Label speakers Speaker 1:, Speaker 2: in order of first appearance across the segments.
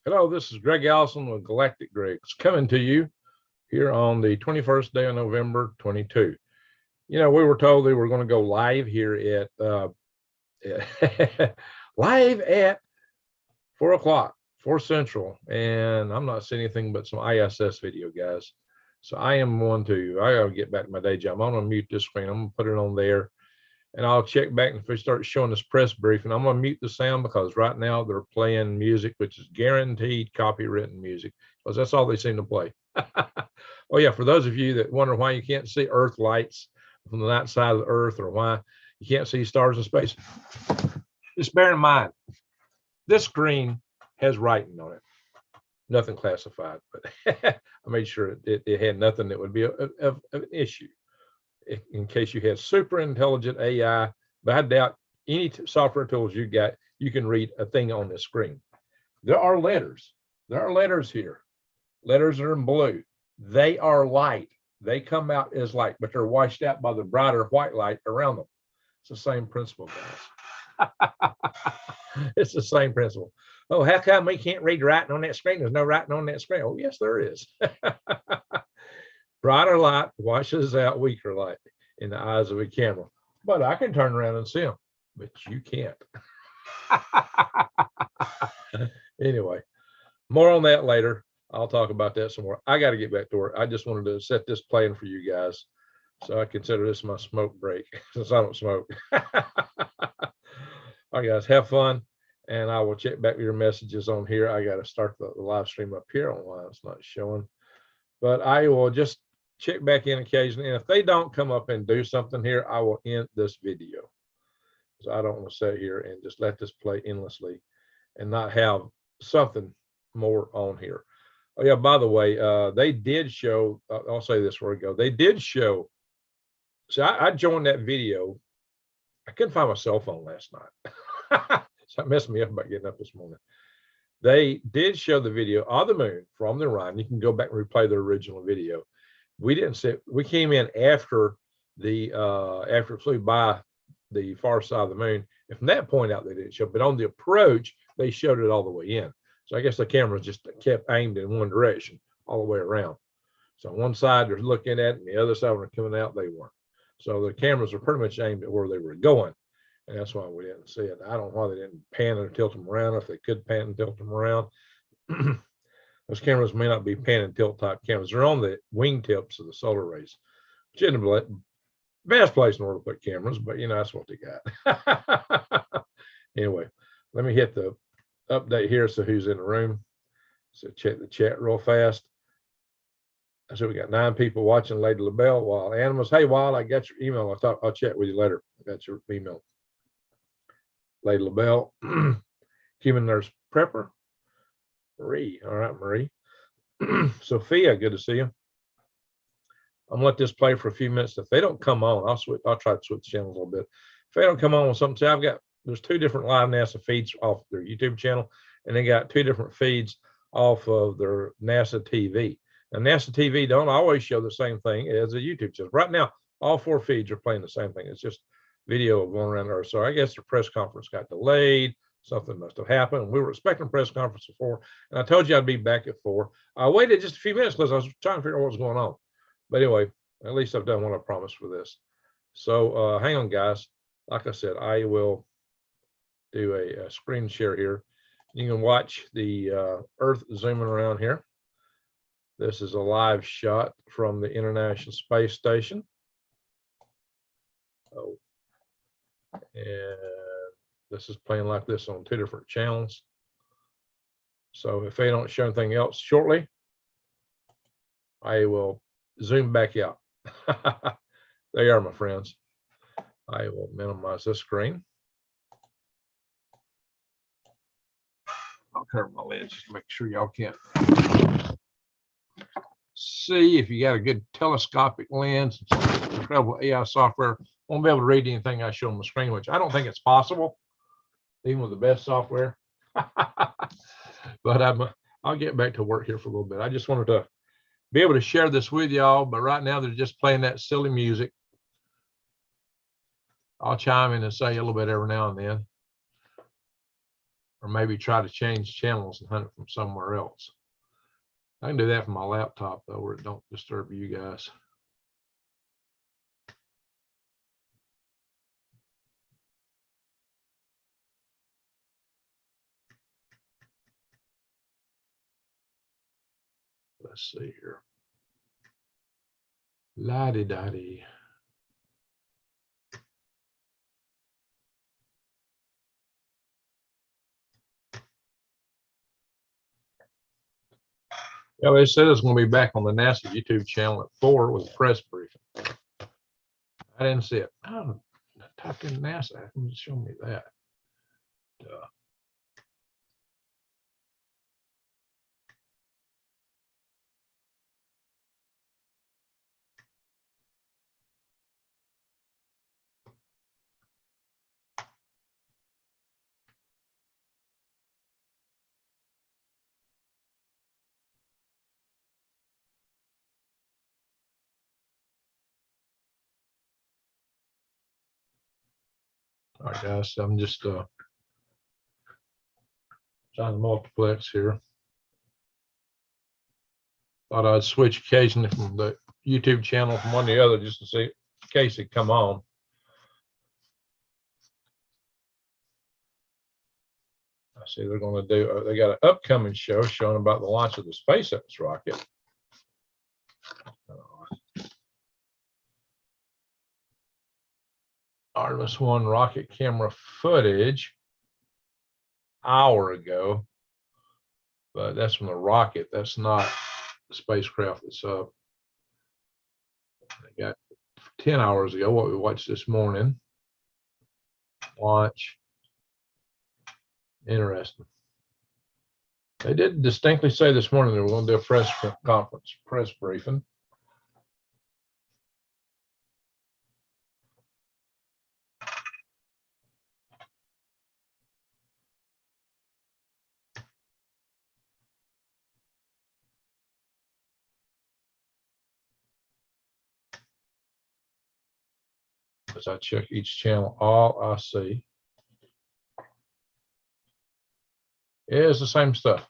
Speaker 1: Hello, this is Greg Allison with Galactic Greg's coming to you here on the 21st day of November 22. We were told they were going to go live here live at 4 o'clock, 4 Central, and I'm not seeing anything but some ISS video, guys. So I am one too. I got to get back to my day job. I'm going to mute this screen. I'm going to put it on there, and I'll check back if they start showing this press briefing. I'm going to mute the sound because right now they're playing music, which is guaranteed copywritten music, because that's all they seem to play. Oh yeah, for those of you that wonder why you can't see Earth lights from the night side of the Earth, or why you can't see stars in space, just bear in mind this screen has writing on it. Nothing classified, but I made sure it had nothing that would be an issue in case you had super intelligent AI. But I doubt any software tools you got, you can read a thing on this screen. There are letters. There are letters here. Letters are in blue. They are light. They come out as light, but they're washed out by the brighter white light around them. It's the same principle, guys. It's the same principle. Oh, how come we can't read writing on that screen? There's no writing on that screen. Oh, yes, there is. Brighter light washes out weaker light in the eyes of a camera. But I can turn around and see them, but you can't. Anyway, more on that later. I'll talk about that some more. I got to get back to work. I just wanted to set this plan for you guys. So I consider this my smoke break since I don't smoke. All right, guys, have fun. And I will check back with your messages on here. I got to start the live stream up here. I don't know why it's not showing. But I will just check back in occasionally. And if they don't come up and do something here, I will end this video. So I don't want to sit here and just let this play endlessly and not have something more on here. Oh yeah, by the way, they did show, I'll say this where we go. They did show, so I joined that video. I couldn't find my cell phone last night. So it messed me up about getting up this morning. They did show the video of the moon from the Orion. You can go back and replay the original video. We didn't see it. We came in after after it flew by the far side of the moon. And from that point out, they didn't show, but on the approach, they showed it all the way in. So I guess the camera just kept aimed in one direction all the way around. So on one side they're looking at it, and the other side when they're coming out, they weren't. So the cameras are pretty much aimed at where they were going. And that's why we didn't see it. I don't know why they didn't pan or tilt them around. If they could pan and tilt them around, those cameras may not be pan and tilt type cameras. They're on the wingtips of the solar rays, which isn't the best place in order to put cameras, but that's what they got. Anyway, let me hit the update here. So who's in the room? So check the chat real fast. So we got 9 people watching. Lady LaBelle, Wild Animals. Hey, Wild, I got your email. I'll chat with you later. I got your email. Lady LaBelle, Human Nurse Prepper, Marie. All right, Marie. Sophia, good to see you. I'm gonna let this play for a few minutes. If they don't come on, I'll try to switch channels a little bit. If they don't come on with something, see, there's 2 different live NASA feeds off their YouTube channel, and they got 2 different feeds off of their NASA TV. Now, NASA TV don't always show the same thing as a YouTube channel. Right now, all 4 feeds are playing the same thing. It's just video going around Earth. So I guess the press conference got delayed. Something must have happened. We were expecting a press conference at 4, and I told you I'd be back at 4. I waited just a few minutes because I was trying to figure out what was going on. But anyway, at least I've done what I promised for this. So hang on, guys. Like I said, I will do a screen share here. You can watch the Earth zooming around here. This is a live shot from the International Space Station. Oh, and this is playing like this on 2 different channels. So if they don't show anything else shortly, I will zoom back out. There you are, my friends. I will minimize this screen. I'll cover my lens just to make sure y'all can't see. If you got a good telescopic lens, incredible AI software, won't be able to read anything I show on the screen, which I don't think it's possible, even with the best software. But I'll get back to work here for a little bit. I just wanted to be able to share this with y'all, but right now they're just playing that silly music. I'll chime in and say a little bit every now and then. or maybe try to change channels and hunt it from somewhere else. I can do that from my laptop though, where it don't disturb you guys. Let's see here. La-di-da-di. Yeah, they said it's going to be back on the NASA YouTube channel at 4 with a press briefing. I didn't see it. Oh, I typed in NASA. How come it show me that? All right, guys, I'm just trying to multiplex here. Thought I'd switch occasionally from the YouTube channel from one to the other just to see in case it come on. I see they're going to do, they got an upcoming show showing about the launch of the SpaceX rocket. Artemis I rocket camera footage hour ago, but that's from the rocket. That's not the spacecraft that's up. They got 10 hours ago what we watched this morning. Launch. Interesting. They did distinctly say this morning they were going to do a press conference, press briefing. As I check each channel, all I see is the same stuff.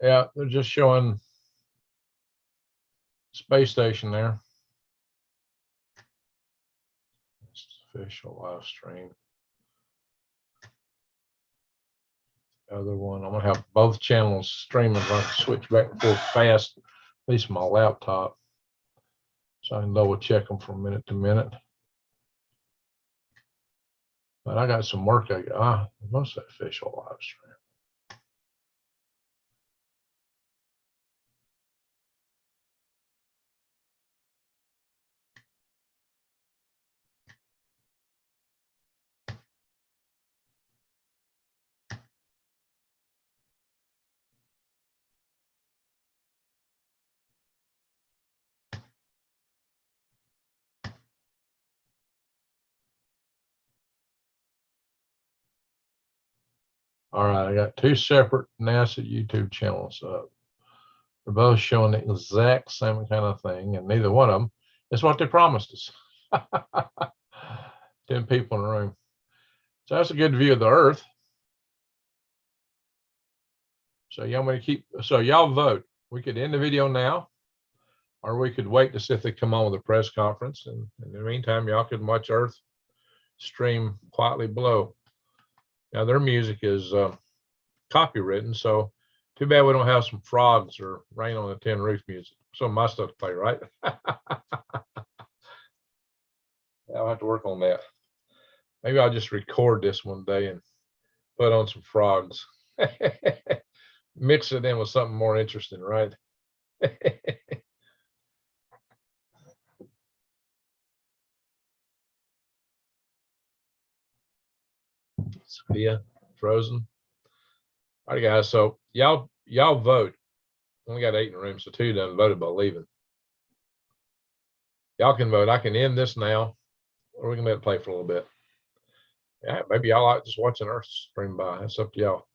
Speaker 1: Yeah, they're just showing space station there. It's official live stream. The other one, I'm gonna have both channels streaming. I'm gonna switch back and forth fast, at least my laptop, so I can double check them from minute to minute. But I got some work. I got most official live stream. All right, I got two separate NASA YouTube channels up. They're both showing the exact same kind of thing, and neither one of them is what they promised us. 10 people in a room. So that's a good view of the Earth. So y'all want to keep, so y'all vote. We could end the video now, or we could wait to see if they come on with a press conference. And in the meantime, y'all can watch Earth stream quietly below. Now their music is copywritten, so too bad we don't have some frogs or Rain on the Tin Roof music. Some of my stuff to play, right? I'll have to work on that. Maybe I'll just record this one day and put on some frogs. Mix it in with something more interesting, right? Sophia, frozen. All right, guys. So y'all vote. Only got 8 in the room, so 2 done voted by leaving. Y'all can vote. I can end this now, or we can let it play for a little bit. Yeah, maybe y'all like just watching Earth stream by. That's up to y'all.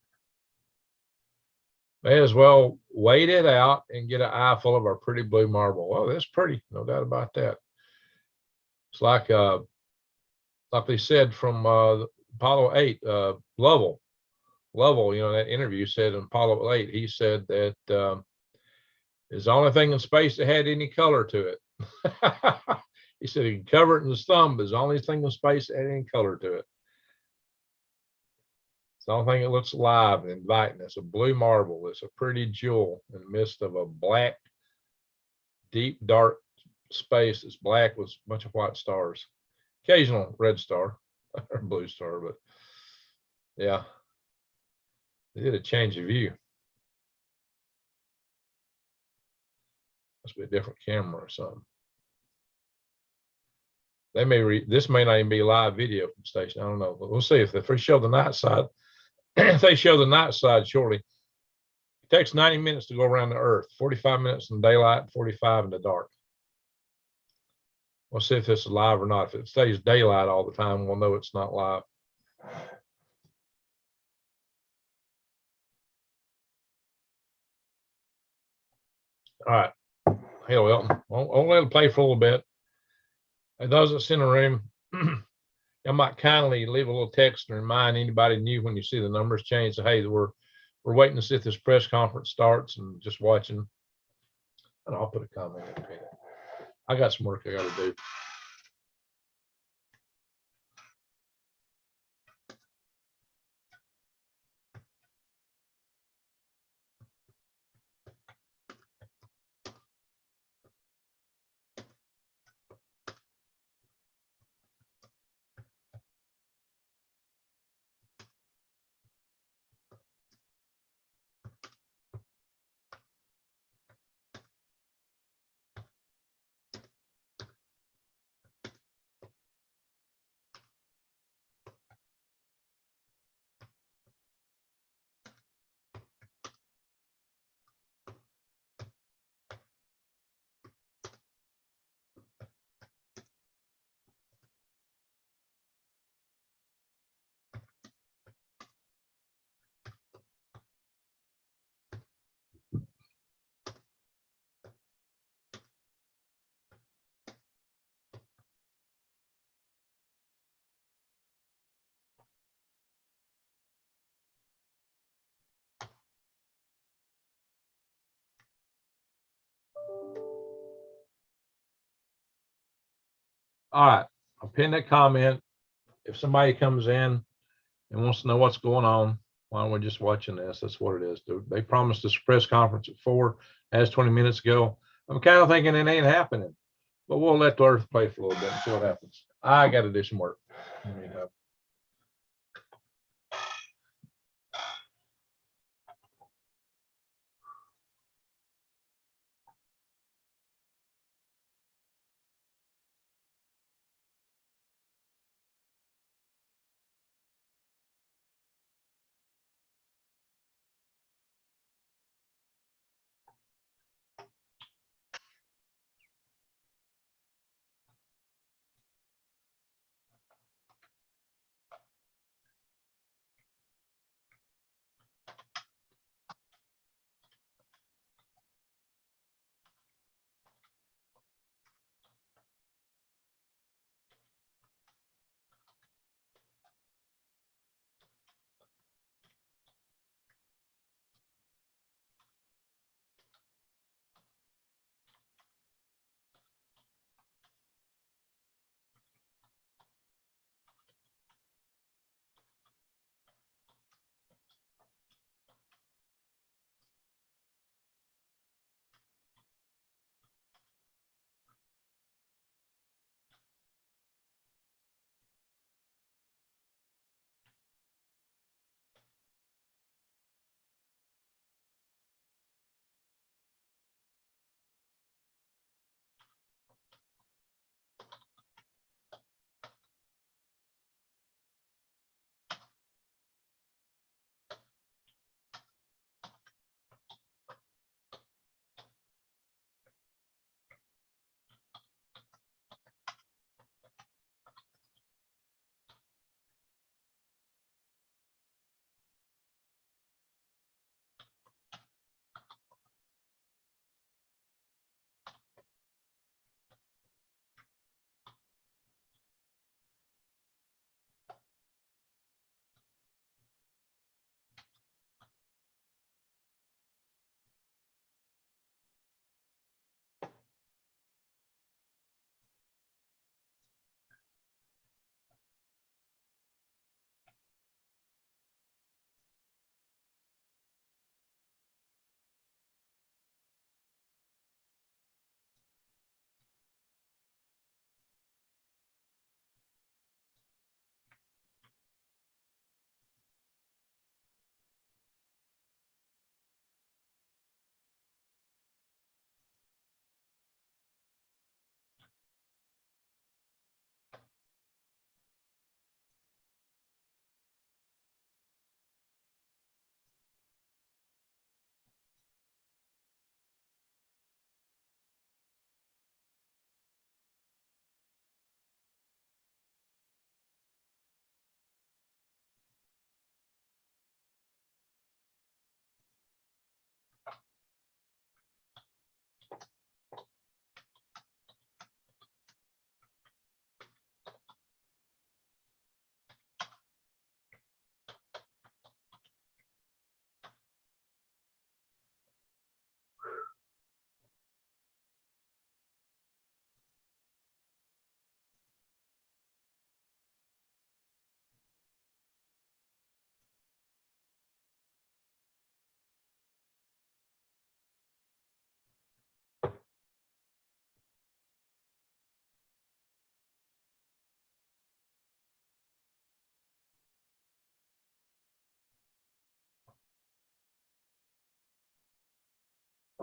Speaker 1: May as well wait it out and get an eye full of our pretty blue marble. Well, that's pretty, no doubt about that. It's like they said from Apollo 8, Lovell, you know, that interview said in Apollo 8, he said that it's the only thing in space that had any color to it. He said he could cover it in his thumb, but it's the only thing in space that had any color to it. It's the only thing that looks alive and inviting. It's a blue marble. It's a pretty jewel in the midst of a black, deep, dark space. It's black with a bunch of white stars. Occasional red star or blue star, but yeah, they did a change of view. Must be a different camera or something. They may this may not even be live video from the station. I don't know, but we'll see if they show the night side. If they show the night side shortly, it takes 90 minutes to go around the Earth, 45 minutes in daylight, 45 in the dark. We'll see if it's live or not. If it stays daylight all the time, we'll know it's not live. All right. Hell, Elton, I'll let it play for a little bit. And those that's in the room, I might kindly leave a little text to remind anybody new when you see the numbers change. So, hey, we're waiting to see if this press conference starts and just watching. And I'll put a comment in there. I got some work I got to do. All right, I'll pin that comment. If somebody comes in and wants to know what's going on while we're just watching this, that's what it is. They promised us a press conference at 4, as 20 minutes ago. I'm kind of thinking it ain't happening, but we'll let the Earth play for a little bit and see what happens. I got to do some work.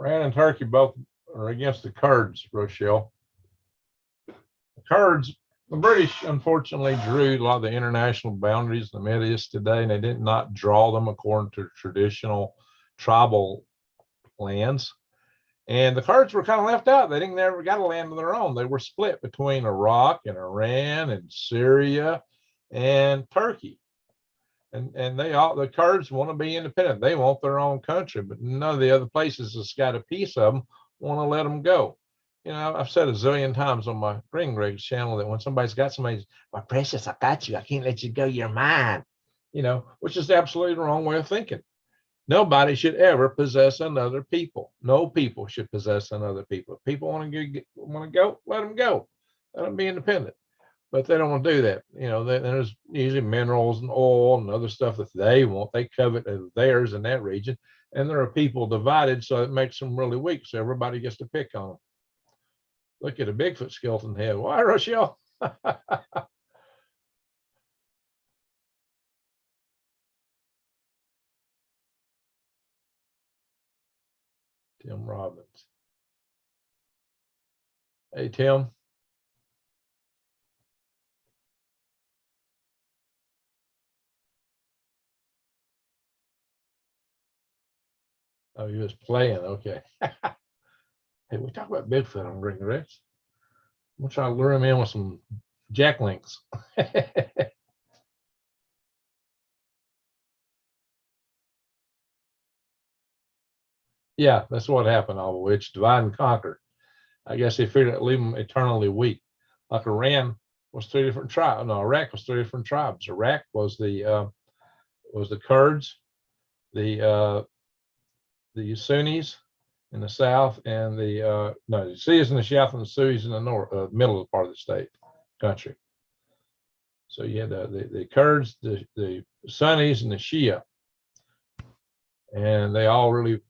Speaker 1: Iran and Turkey both are against the Kurds, Rochelle. The Kurds, the British unfortunately drew a lot of the international boundaries in the Middle East today, and they did not draw them according to traditional tribal lands. And the Kurds were kind of left out. They didn't never got a land of their own. They were split between Iraq and Iran and Syria and Turkey. And the Kurds want to be independent. They want their own country, but none of the other places that's got a piece of them want to let them go. You know, I've said a zillion times on my Green Griggs channel that when somebody's got somebody, my precious, I got you. I can't let you go. You're mine. You know, which is absolutely the wrong way of thinking. Nobody should ever possess another people. No people should possess another people. If people want to go, let them go. Let them be independent. But they don't want to do that. You know, there's usually minerals and oil and other stuff that they want. They covet as theirs in that region. And there are people divided, so it makes them really weak. So everybody gets to pick on them. Look at a Bigfoot skeleton head. Why, Rochelle? Tim Robbins. Hey, Tim. Oh, he was playing. Okay. Hey, we talk about Bigfoot on Green Rex. We'll try to lure him in with some jack links. Yeah, that's what happened. All the witch divide and conquer. I guess they figured it leave them eternally weak. Like Iran was three different tribes. No, Iraq was three different tribes. Iraq was the Kurds, the Sunnis in the south, and the Shias in the south and the Sunnis in the north, middle of the part of the state country. So you had the Kurds, the Sunnis, and the Shia, and they all really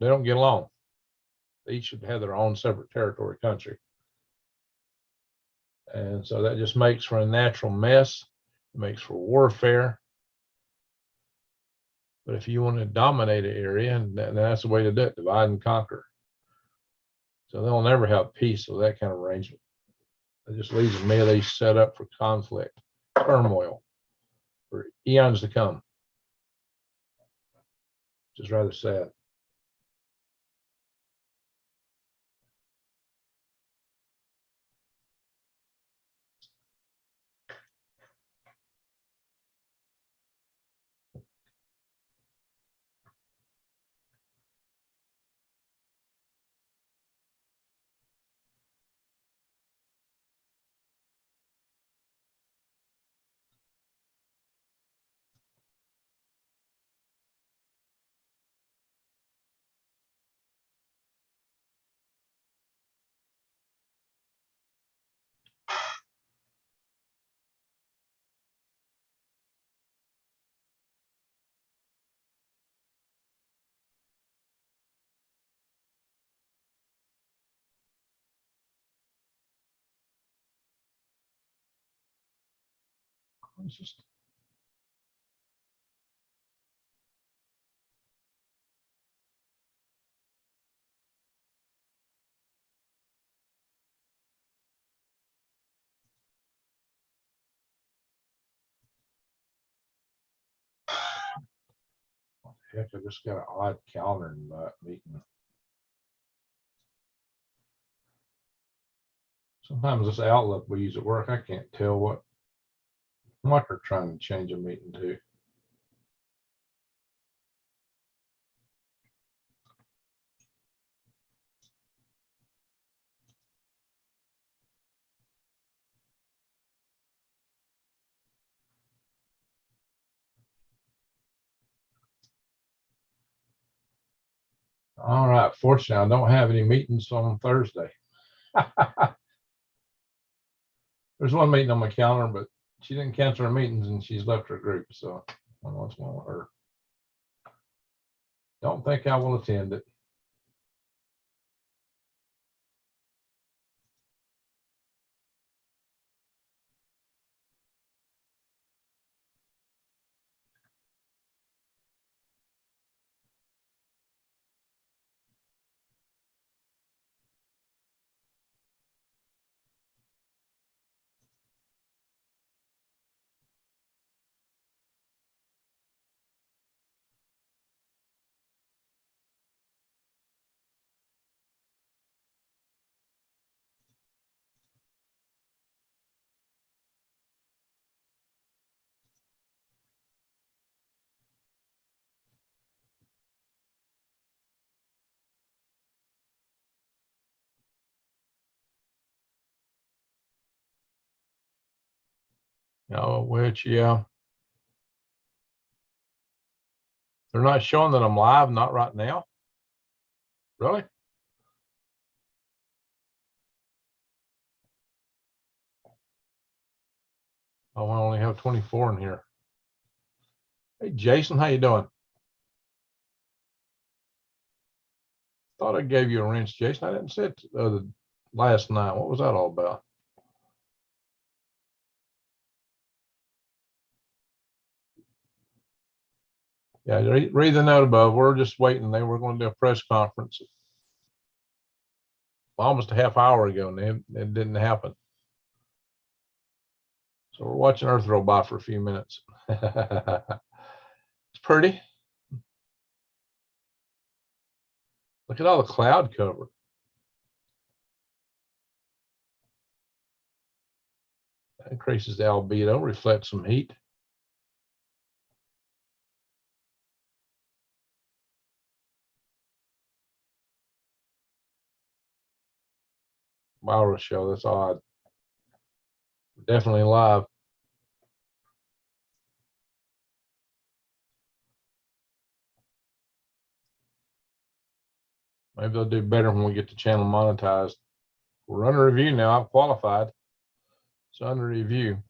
Speaker 1: they don't get along. They each should have their own separate territory country. And so that just makes for a natural mess. It makes for warfare. But if you want to dominate an area, and that's the way to do it, divide and conquer. So they'll never have peace with that kind of arrangement. It just leaves the Middle East set up for conflict, turmoil, for eons to come. Which is rather sad. It's just heck, I just got an odd calendar meeting. Sometimes this Outlook we use at work, I can't tell what they're trying to change a meeting to. All right. Fortunately, I don't have any meetings on Thursday. There's one meeting on my calendar, but she didn't cancel her meetings and she's left her group. So I don't know what's going on with her. Don't think I will attend it. Oh, which, yeah. They're not showing that I'm live, not right now. Really? Oh, I only have 24 in here. Hey, Jason, how you doing? Thought I gave you a wrench, Jason. I didn't see it last night. What was that all about? Yeah, read the note above. We're just waiting. They were going to do a press conference almost a half hour ago, and it didn't happen. So we're watching Earth roll by for a few minutes. It's pretty. Look at all the cloud cover. That increases the albedo, reflects some heat. Wow, show, that's odd. Definitely live. Maybe they'll do better when we get the channel monetized. We're under review now. I've qualified. It's under review.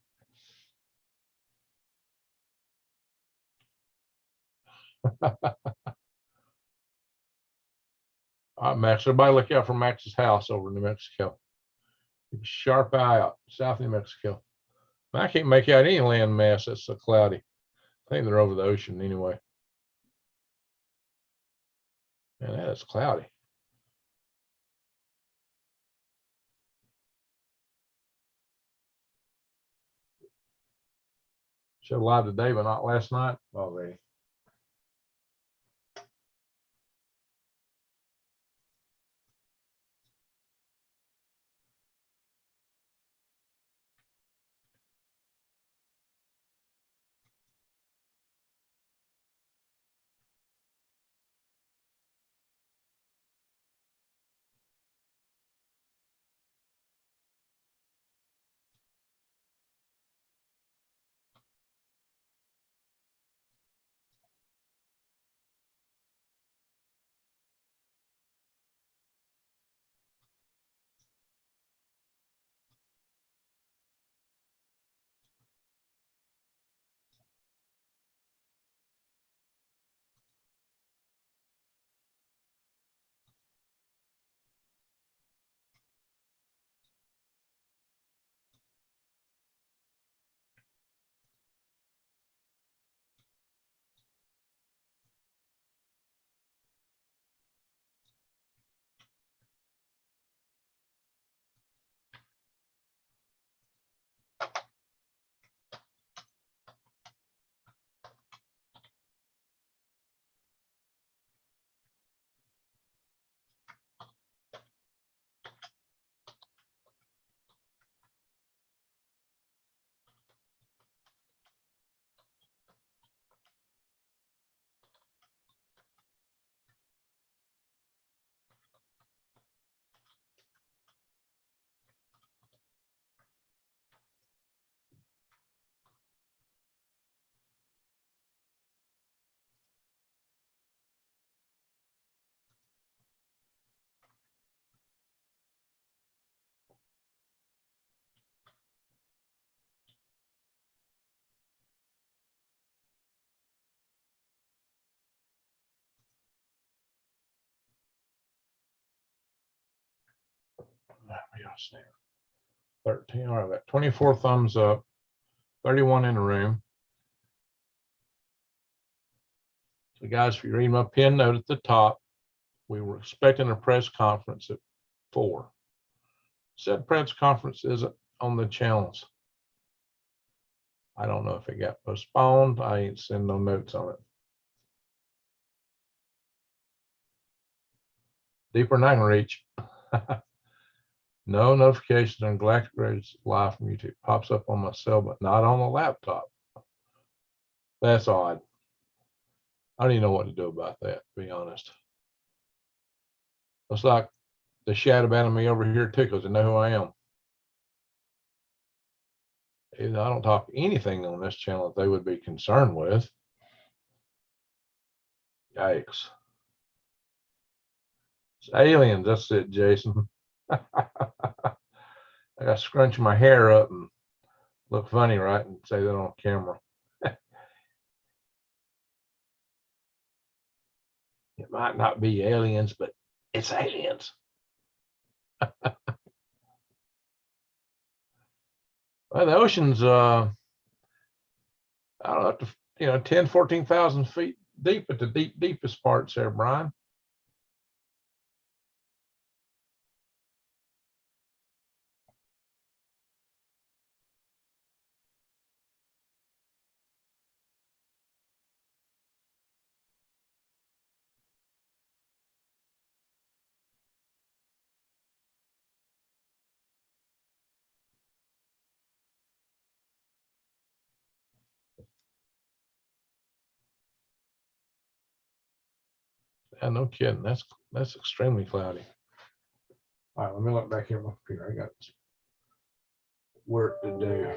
Speaker 1: All right, Max. Everybody look out for Max's house over in New Mexico. Keep a sharp eye out, South New Mexico. I can't make out any land mass. It's so cloudy. I think they're over the ocean anyway. Man, that is cloudy. Showed live today, but not last night already. We got 13. All right, got 24 thumbs up, 31 in the room. So, guys, if you read my pin note at the top, we were expecting a press conference at 4. Said press conference isn't on the channels. I don't know if it got postponed. I ain't seen no notes on it. Deeper than I can reach. No notifications on Galactic Rays live from YouTube. Pops up on my cell, but not on the laptop. That's odd. I don't even know what to do about that, to be honest. Looks like the shadow band of me over here tickles to know who I am. I don't talk anything on this channel that they would be concerned with. Yikes. It's aliens. That's it, Jason. I got to scrunch my hair up and look funny, right? And say that on camera. It might not be aliens, but it's aliens. Well, the ocean's, I don't know, up to, 10, 14,000 feet deep at the deepest parts there, Brian. Yeah, no kidding. That's extremely cloudy. All right, let me look back here at my computer. I got work to do.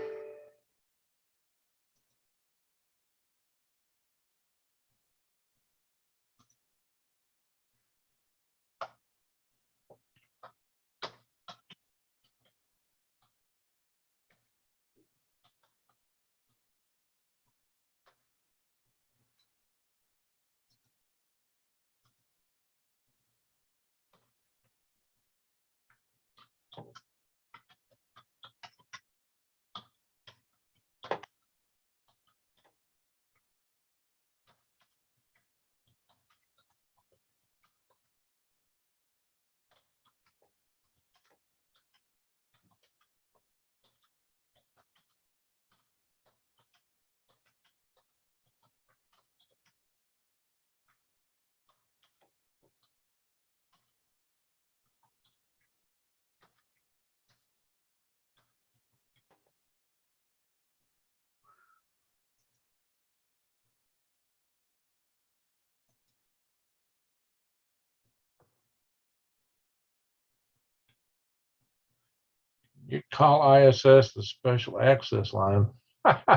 Speaker 1: You call ISS the special access line. Now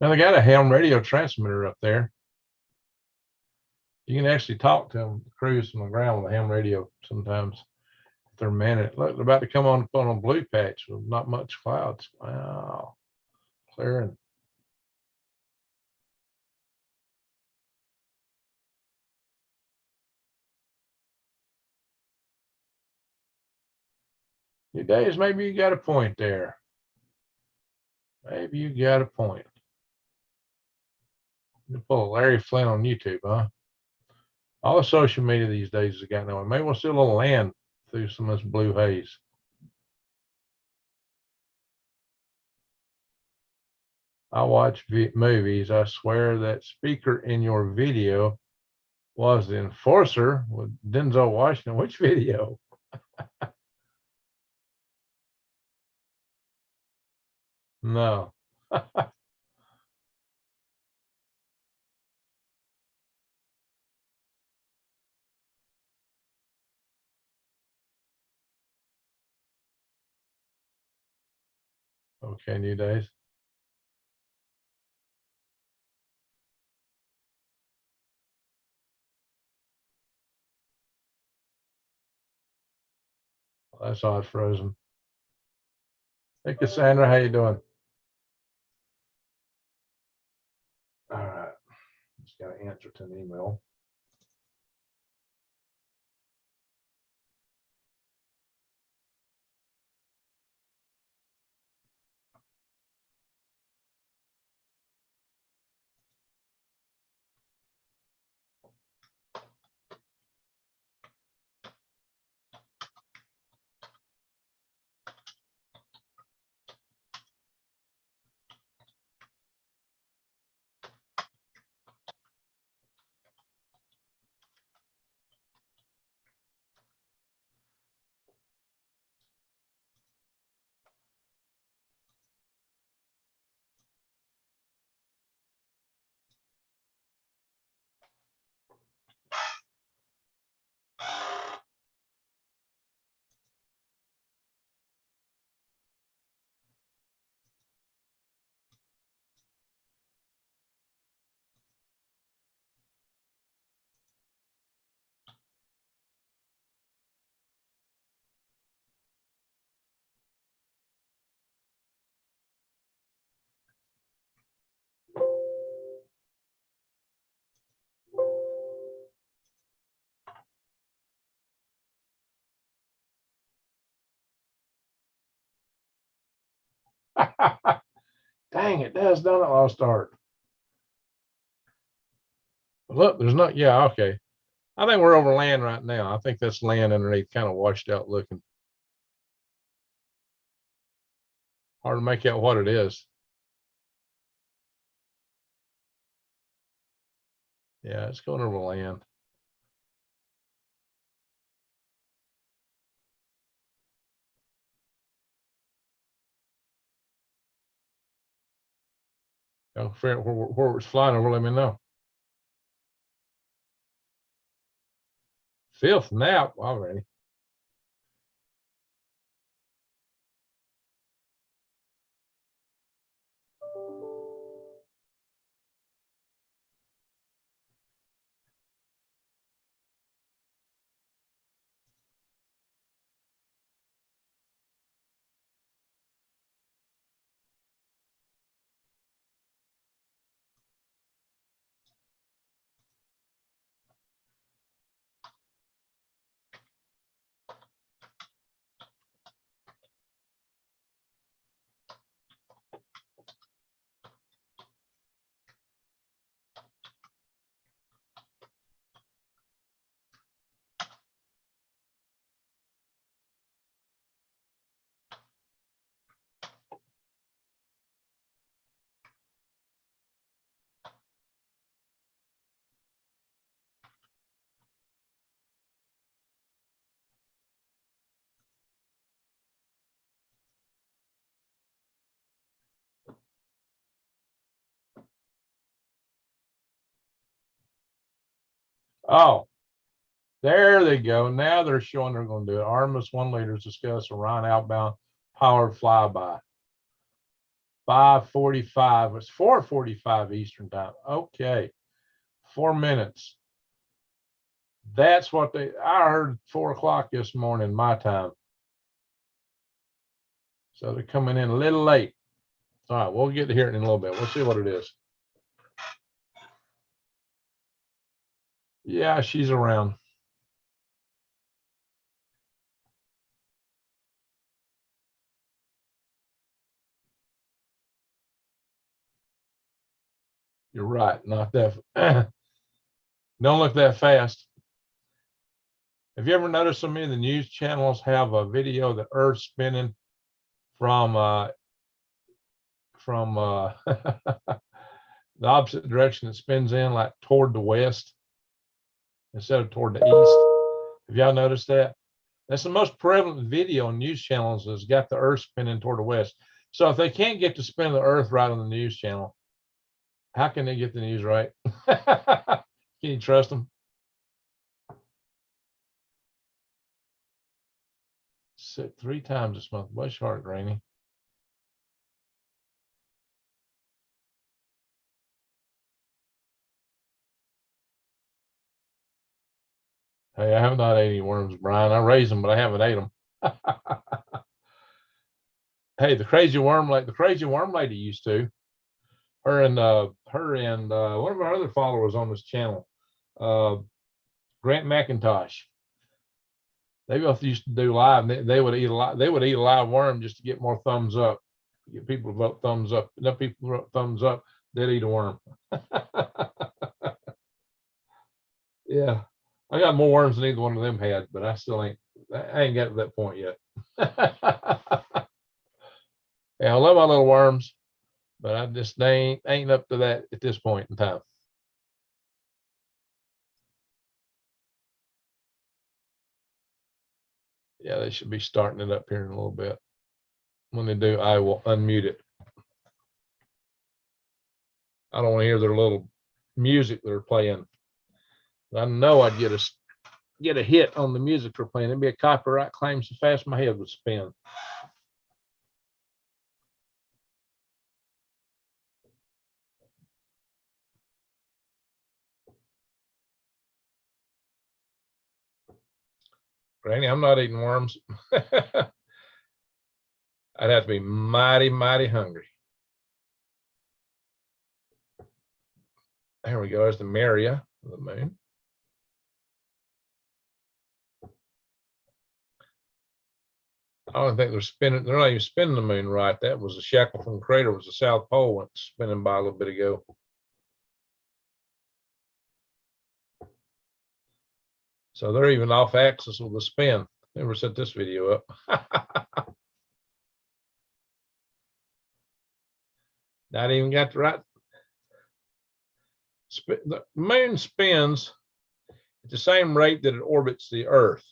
Speaker 1: they got a ham radio transmitter up there. You can actually talk to them, crews from the ground with a ham radio sometimes. If they're manning. Look, they're about to come on a blue patch with not much clouds. Wow. Clearing. Your days, maybe you got a point there. Maybe you got a point. You pull a Larry Flynn on YouTube, huh? All the social media these days has gotten that way. Maybe we'll see a little land through some of this blue haze. I watch movies. I swear that speaker in your video was the enforcer with Denzel Washington. Which video? No. Okay, New Days. That's odd frozen. Hey, Cassandra, how you doing? All right. Just got to answer to an email. Dang, it does, don't it, Lost Art? Look, there's not, yeah, okay. I think we're over land right now. I think that's land underneath, kind of washed out looking. Hard to make out what it is. Yeah, it's going over land. I'll figure out where it's flying over, let me know. Fifth nap already. Oh, there they go. Now they're showing they're going to do it. Artemis I leaders discuss Orion outbound powered flyby. 5:45. It's 4:45 Eastern time. Okay, 4 minutes. That's what I heard 4 o'clock this morning, my time. So they're coming in a little late. All right, we'll get to hear it in a little bit. We'll see what it is. Yeah, she's around. You're right. Not that. Don't look that fast. Have you ever noticed so many of the news channels have a video of the Earth spinning from the opposite direction it spins in, like toward the west instead of toward the east? Have y'all noticed that? That's the most prevalent video on news channels, has got the Earth spinning toward the west. So if they can't get the spin of the Earth right on the news channel, how can they get the news right? Can you trust them? Sit 3 times this month. Bless your heart, Granny. Hey, I have not ate any worms, Brian. I raised them, but I haven't ate them. Hey, the crazy worm lady used to. Her and one of our other followers on this channel, Grant McIntosh. They both used to do live. They would eat a lot. They would eat a live worm just to get more thumbs up. Get people to vote thumbs up. Enough people vote thumbs up, they'd eat a worm. Yeah, I got more worms than either one of them had, but I ain't got to that point yet. Yeah, I love my little worms, but I just ain't up to that at this point in time. Yeah, they should be starting it up here in a little bit. When they do, I will unmute it. I don't want to hear their little music they're playing. I know I'd get a hit on the music they're playing. It'd be a copyright claim so fast my head would spin. Granny, I'm not eating worms. I'd have to be mighty, mighty hungry. There we go. There's the Maria of the moon. I don't think they're spinning. They're not even spinning the moon right. That was a Shackleton crater. Was the South Pole went spinning by a little bit ago. So they're even off axis with the spin. Never set this video up. Not even got the right. The moon spins at the same rate that it orbits the Earth.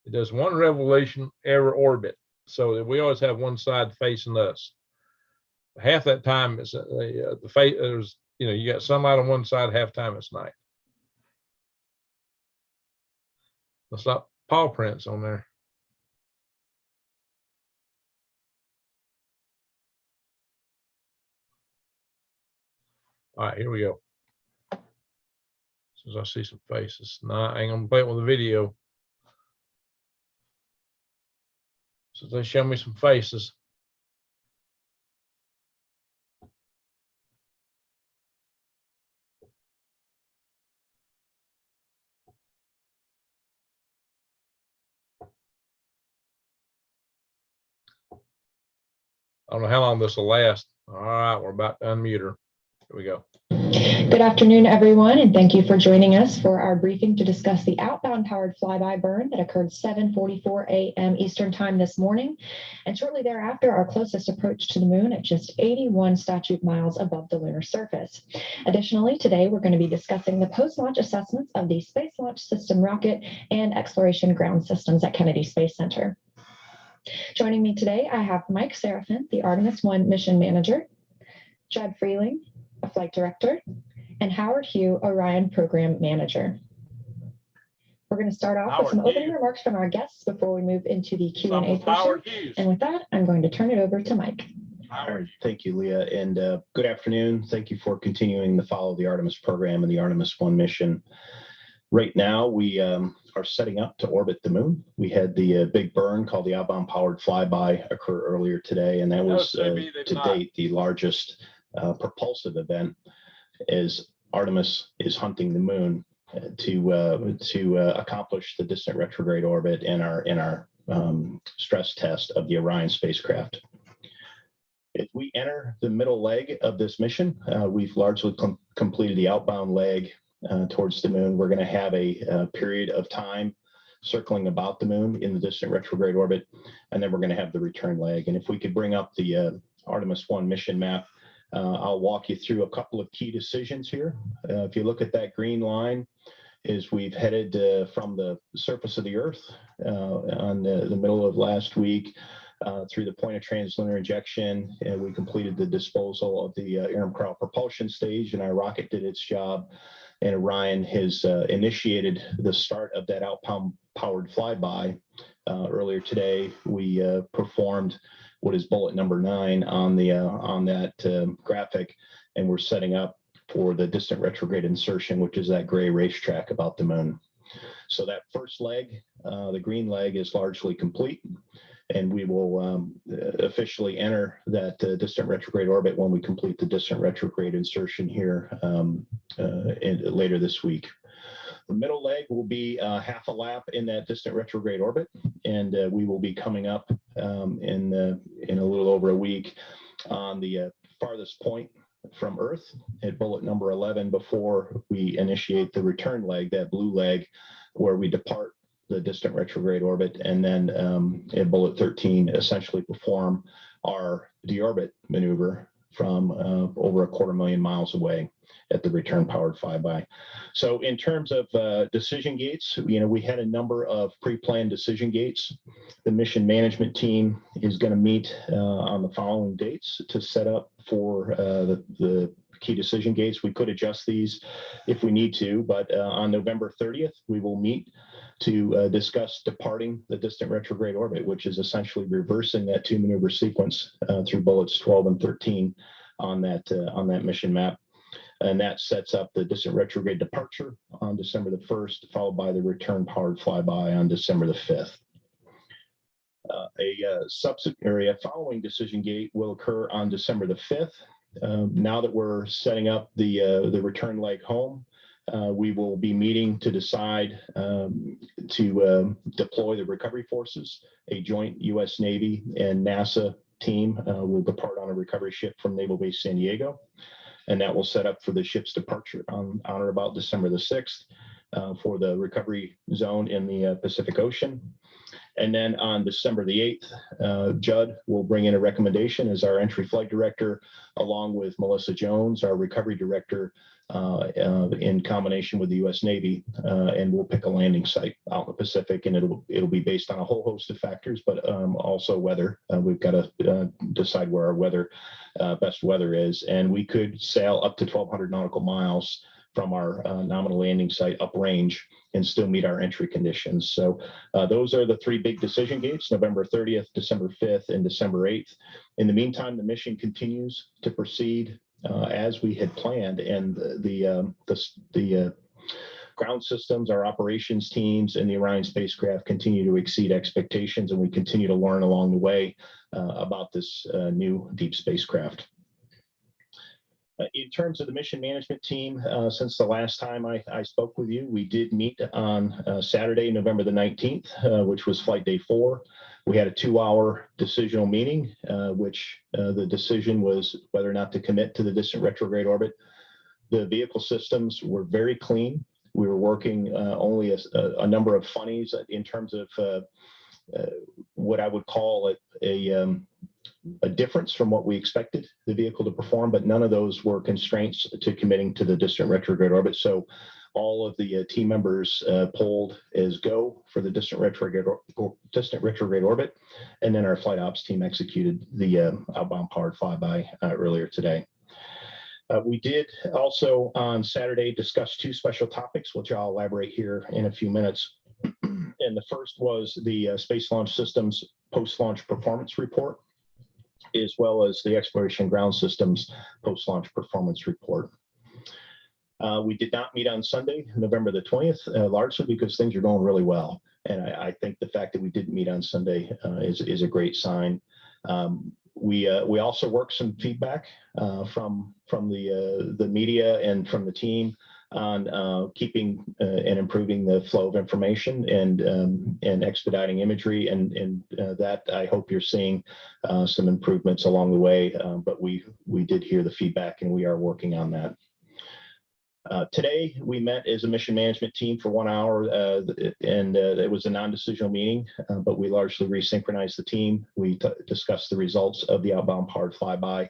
Speaker 1: It does one revolution every orbit, so that we always have one side facing us. Half that time it's the face. There's you got sunlight on one side, half time it's night. Let's not paw prints on there. All right, here we go. Since I see some faces, no, I ain't gonna play it with the video. So they show me some faces. I don't know how long this will last. All right, we're about to unmute her. Here we go.
Speaker 2: Good afternoon, everyone, and thank you for joining us for our briefing to discuss the outbound powered flyby burn that occurred 7:44 a.m. Eastern Time this morning, and shortly thereafter, our closest approach to the moon at just 81 statute miles above the lunar surface. Additionally, today we're going to be discussing the post-launch assessments of the Space Launch System rocket and exploration ground systems at Kennedy Space Center. Joining me today, I have Mike Serafin, the Artemis I mission manager, Judd Freeling, a flight director, and Howard Hugh, Orion program manager. We're going to start off with some opening remarks from our guests before we move into the Q&A portion. And with that, I'm going to turn it over to Mike.
Speaker 3: Howard. Thank you, Leah, and good afternoon. Thank you for continuing to follow the Artemis program and the Artemis I mission. Right now, we are setting up to orbit the moon. We had the big burn called the outbound powered flyby occur earlier today, and that was to date the largest propulsive event as Artemis is hunting the moon to accomplish the distant retrograde orbit in our stress test of the Orion spacecraft. As we enter the middle leg of this mission, we've largely completed the outbound leg towards the moon. We're going to have a period of time circling about the moon in the distant retrograde orbit, and then we're going to have the return leg. And if we could bring up the Artemis I mission map, I'll walk you through a couple of key decisions here. If you look at that green line, is we've headed from the surface of the Earth on the middle of last week through the point of translunar injection, and we completed the disposal of the Irem-Kral propulsion stage, and our rocket did its job. And Orion has initiated the start of that outbound powered flyby. Earlier today, we performed what is bullet number 9 on that graphic, and we're setting up for the distant retrograde insertion, which is that gray racetrack about the moon. So that first leg, the green leg, is largely complete, and we will officially enter that distant retrograde orbit when we complete the distant retrograde insertion here later this week. The middle leg will be half a lap in that distant retrograde orbit, and we will be coming up in a little over a week on the farthest point from Earth at bullet number 11 before we initiate the return leg, that blue leg, where we depart the distant retrograde orbit, and then at bullet 13 essentially perform our deorbit maneuver from over 250,000 miles away at the return powered flyby. So in terms of decision gates, we had a number of pre-planned decision gates. The mission management team is going to meet on the following dates to set up for the key decision gates. We could adjust these if we need to, but on November 30th, we will meet to discuss departing the distant retrograde orbit, which is essentially reversing that 2 maneuver sequence through bullets 12 and 13 on that mission map. And that sets up the distant retrograde departure on December the 1st, followed by the return powered flyby on December the 5th. A following decision gate will occur on December the 5th. Now that we're setting up the return leg home, we will be meeting to decide to deploy the recovery forces. A joint U.S. Navy and NASA team will depart on a recovery ship from Naval Base San Diego, and that will set up for the ship's departure on or about December the 6th for the recovery zone in the Pacific Ocean. And then on December the 8th, Judd will bring in a recommendation as our entry flight director, along with Melissa Jones, our recovery director, in combination with the U.S. Navy, and we'll pick a landing site out in the Pacific, and it'll be based on a whole host of factors, but also weather. We've got to decide where our best weather is, and we could sail up to 1,200 nautical miles from our nominal landing site uprange and still meet our entry conditions. So those are the three big decision gates: November 30th, December 5th, and December 8th. In the meantime, the mission continues to proceed as we had planned, and the ground systems, our operations teams, and the Orion spacecraft continue to exceed expectations, and we continue to learn along the way about this new deep spacecraft. In terms of the mission management team, since the last time I spoke with you, we did meet on Saturday, November the 19th, which was flight day 4. We had a 2-hour decisional meeting, which the decision was whether or not to commit to the distant retrograde orbit. The vehicle systems were very clean. We were working only a number of funnies in terms of what I would call a difference from what we expected the vehicle to perform, but none of those were constraints to committing to the distant retrograde orbit. So all of the team members polled as go for the distant retrograde orbit, and then our flight ops team executed the outbound powered flyby earlier today. We did also on Saturday discuss 2 special topics, which I'll elaborate here in a few minutes. And the first was the Space Launch Systems post-launch performance report, as well as the Exploration Ground Systems post-launch performance report. We did not meet on Sunday, November the 20th, largely because things are going really well. And I think the fact that we didn't meet on Sunday is a great sign. We also worked some feedback from the media and from the team on keeping and improving the flow of information and expediting imagery, and that I hope you're seeing some improvements along the way. But we did hear the feedback, and we are working on that. Today, we met as a mission management team for 1 hour, and it was a non-decisional meeting, but we largely resynchronized the team. We discussed the results of the outbound powered flyby.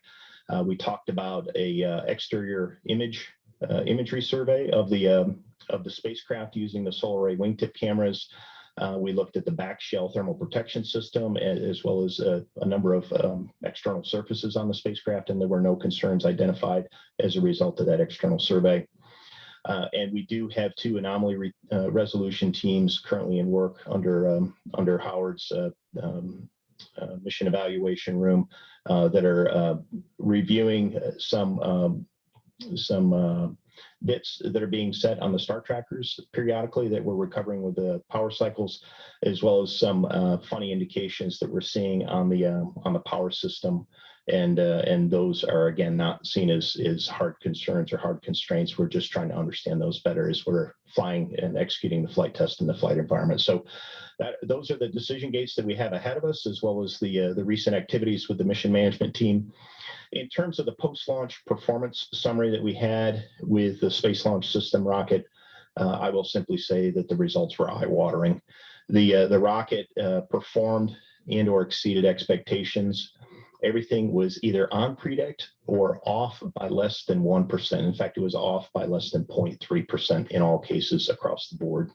Speaker 3: We talked about a exterior imagery survey of the spacecraft using the solar array wingtip cameras. We looked at the back shell thermal protection system, as well as a number of external surfaces on the spacecraft, and there were no concerns identified as a result of that external survey. And we do have 2 anomaly resolution teams currently in work under Howard's mission evaluation room that are reviewing some bits that are being set on the star trackers periodically that we're recovering with the power cycles, as well as some funny indications that we're seeing on the power system. And those are, again, not seen as hard concerns or hard constraints. We're just trying to understand those better as we're flying and executing the flight test in the flight environment. So those are the decision gates that we have ahead of us, as well as the recent activities with the mission management team. In terms of the post-launch performance summary that we had with the Space Launch System rocket, I will simply say that the results were eye-watering. The rocket performed and or exceeded expectations. Everything was either on predict or off by less than 1%. In fact, it was off by less than 0.3% in all cases across the board.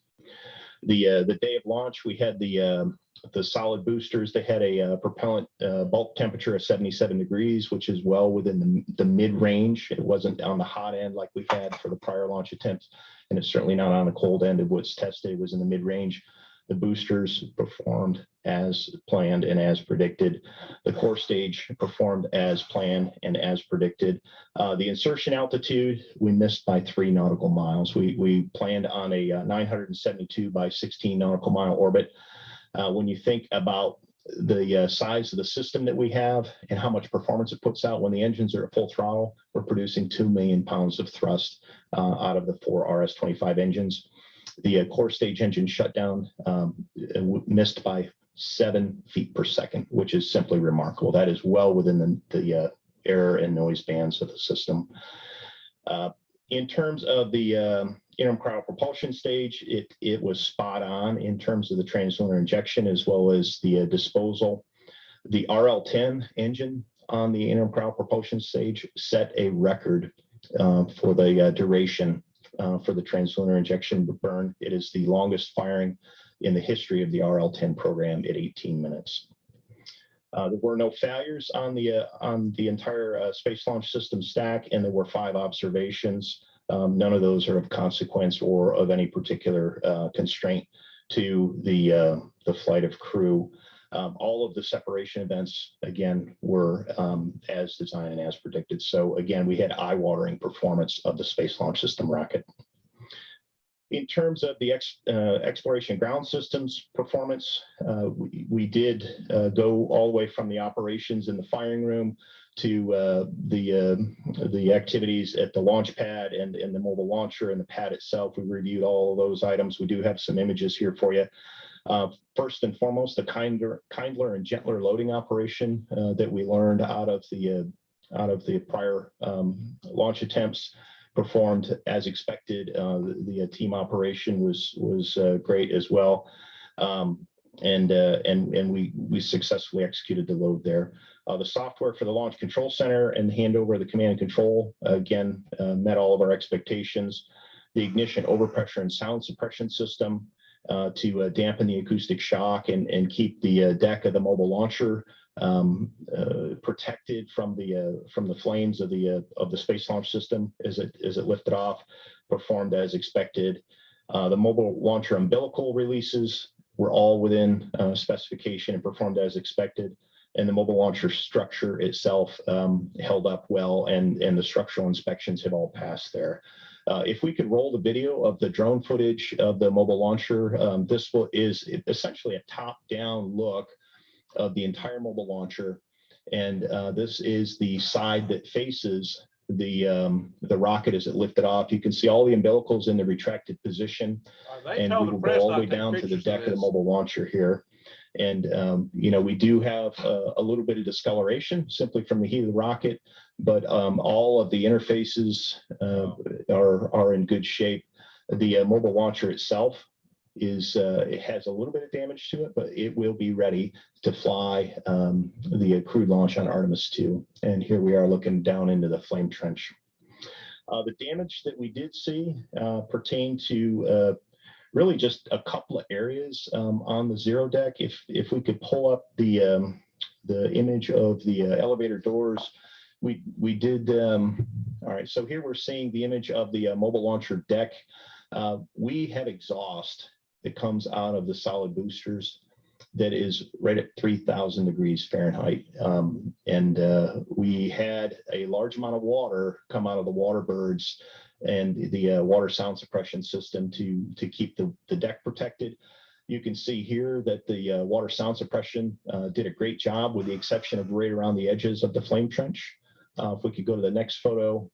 Speaker 3: The day of launch, we had the solid boosters. They had a propellant bulk temperature of 77 degrees, which is well within the mid-range. It wasn't on the hot end like we had for the prior launch attempts, and it's certainly not on the cold end of what's tested. It was in the mid-range. The boosters performed as planned and as predicted. The core stage performed as planned and as predicted. The insertion altitude, we missed by 3 nautical miles. We planned on a 972 by 16 nautical mile orbit. When you think about size of the system that we have and how much performance it puts out. When the engines are at full throttle, we're producing 2 million pounds of thrust out of the 4 RS-25 engines. The core stage engine shutdown missed by 7 feet per second, which is simply remarkable. That is well within the error and noise bands of the system. In terms of the interim cryopropulsion stage, it was spot on in terms of the translunar injection as well as the disposal. The RL-10 engine on the interim cryopropulsion stage set a record for the duration for the translunar injection burn. It is the longest firing in the history of the RL-10 program at 18 minutes. There were no failures on the entire Space Launch System stack, and there were 5 observations. None of those are of consequence or of any particular constraint to the flight of crew. All of the separation events, again, were as designed and as predicted. So again, we had eye-watering performance of the Space Launch System rocket. In terms of the exploration ground systems performance, we did go all the way from the operations in the firing room to the activities at the launch pad and the mobile launcher and the pad itself. We reviewed all of those items. We do have some images here for you. First and foremost, the kindler and gentler loading operation that we learned out of the prior launch attempts performed as expected. The team operation was great as well, and we successfully executed the load there. The software for the Launch Control Center and the handover of the command and control again met all of our expectations. The ignition overpressure and sound suppression system to dampen the acoustic shock and keep the deck of the mobile launcher protected from the flames of the Space Launch System as it lifted off, performed as expected. The mobile launcher umbilical releases were all within specification and performed as expected. And the mobile launcher structure itself held up well, and the structural inspections have all passed there. If we could roll the video of the drone footage of the mobile launcher, this is essentially a top-down look of the entire mobile launcher, and this is the side that faces the rocket as it lifted off. You can see all the umbilicals in the retracted position, and we will go all the way down to the deck of the mobile launcher here. And we do have a little bit of discoloration simply from the heat of the rocket, but all of the interfaces are in good shape. The mobile launcher itself it has a little bit of damage to it, but it will be ready to fly the crewed launch on Artemis II. And here we are looking down into the flame trench. The damage that we did see pertained to really just a couple of areas on the zero deck. If we could pull up the image of the elevator doors, we did. All right, so here we're seeing the image of the mobile launcher deck. We have exhaust that comes out of the solid boosters that is right at 3,000 degrees Fahrenheit. And we had a large amount of water come out of the water birds and the water sound suppression system to keep the deck protected. You can see here that the water sound suppression did a great job, with the exception of right around the edges of the flame trench. If we could go to the next photo.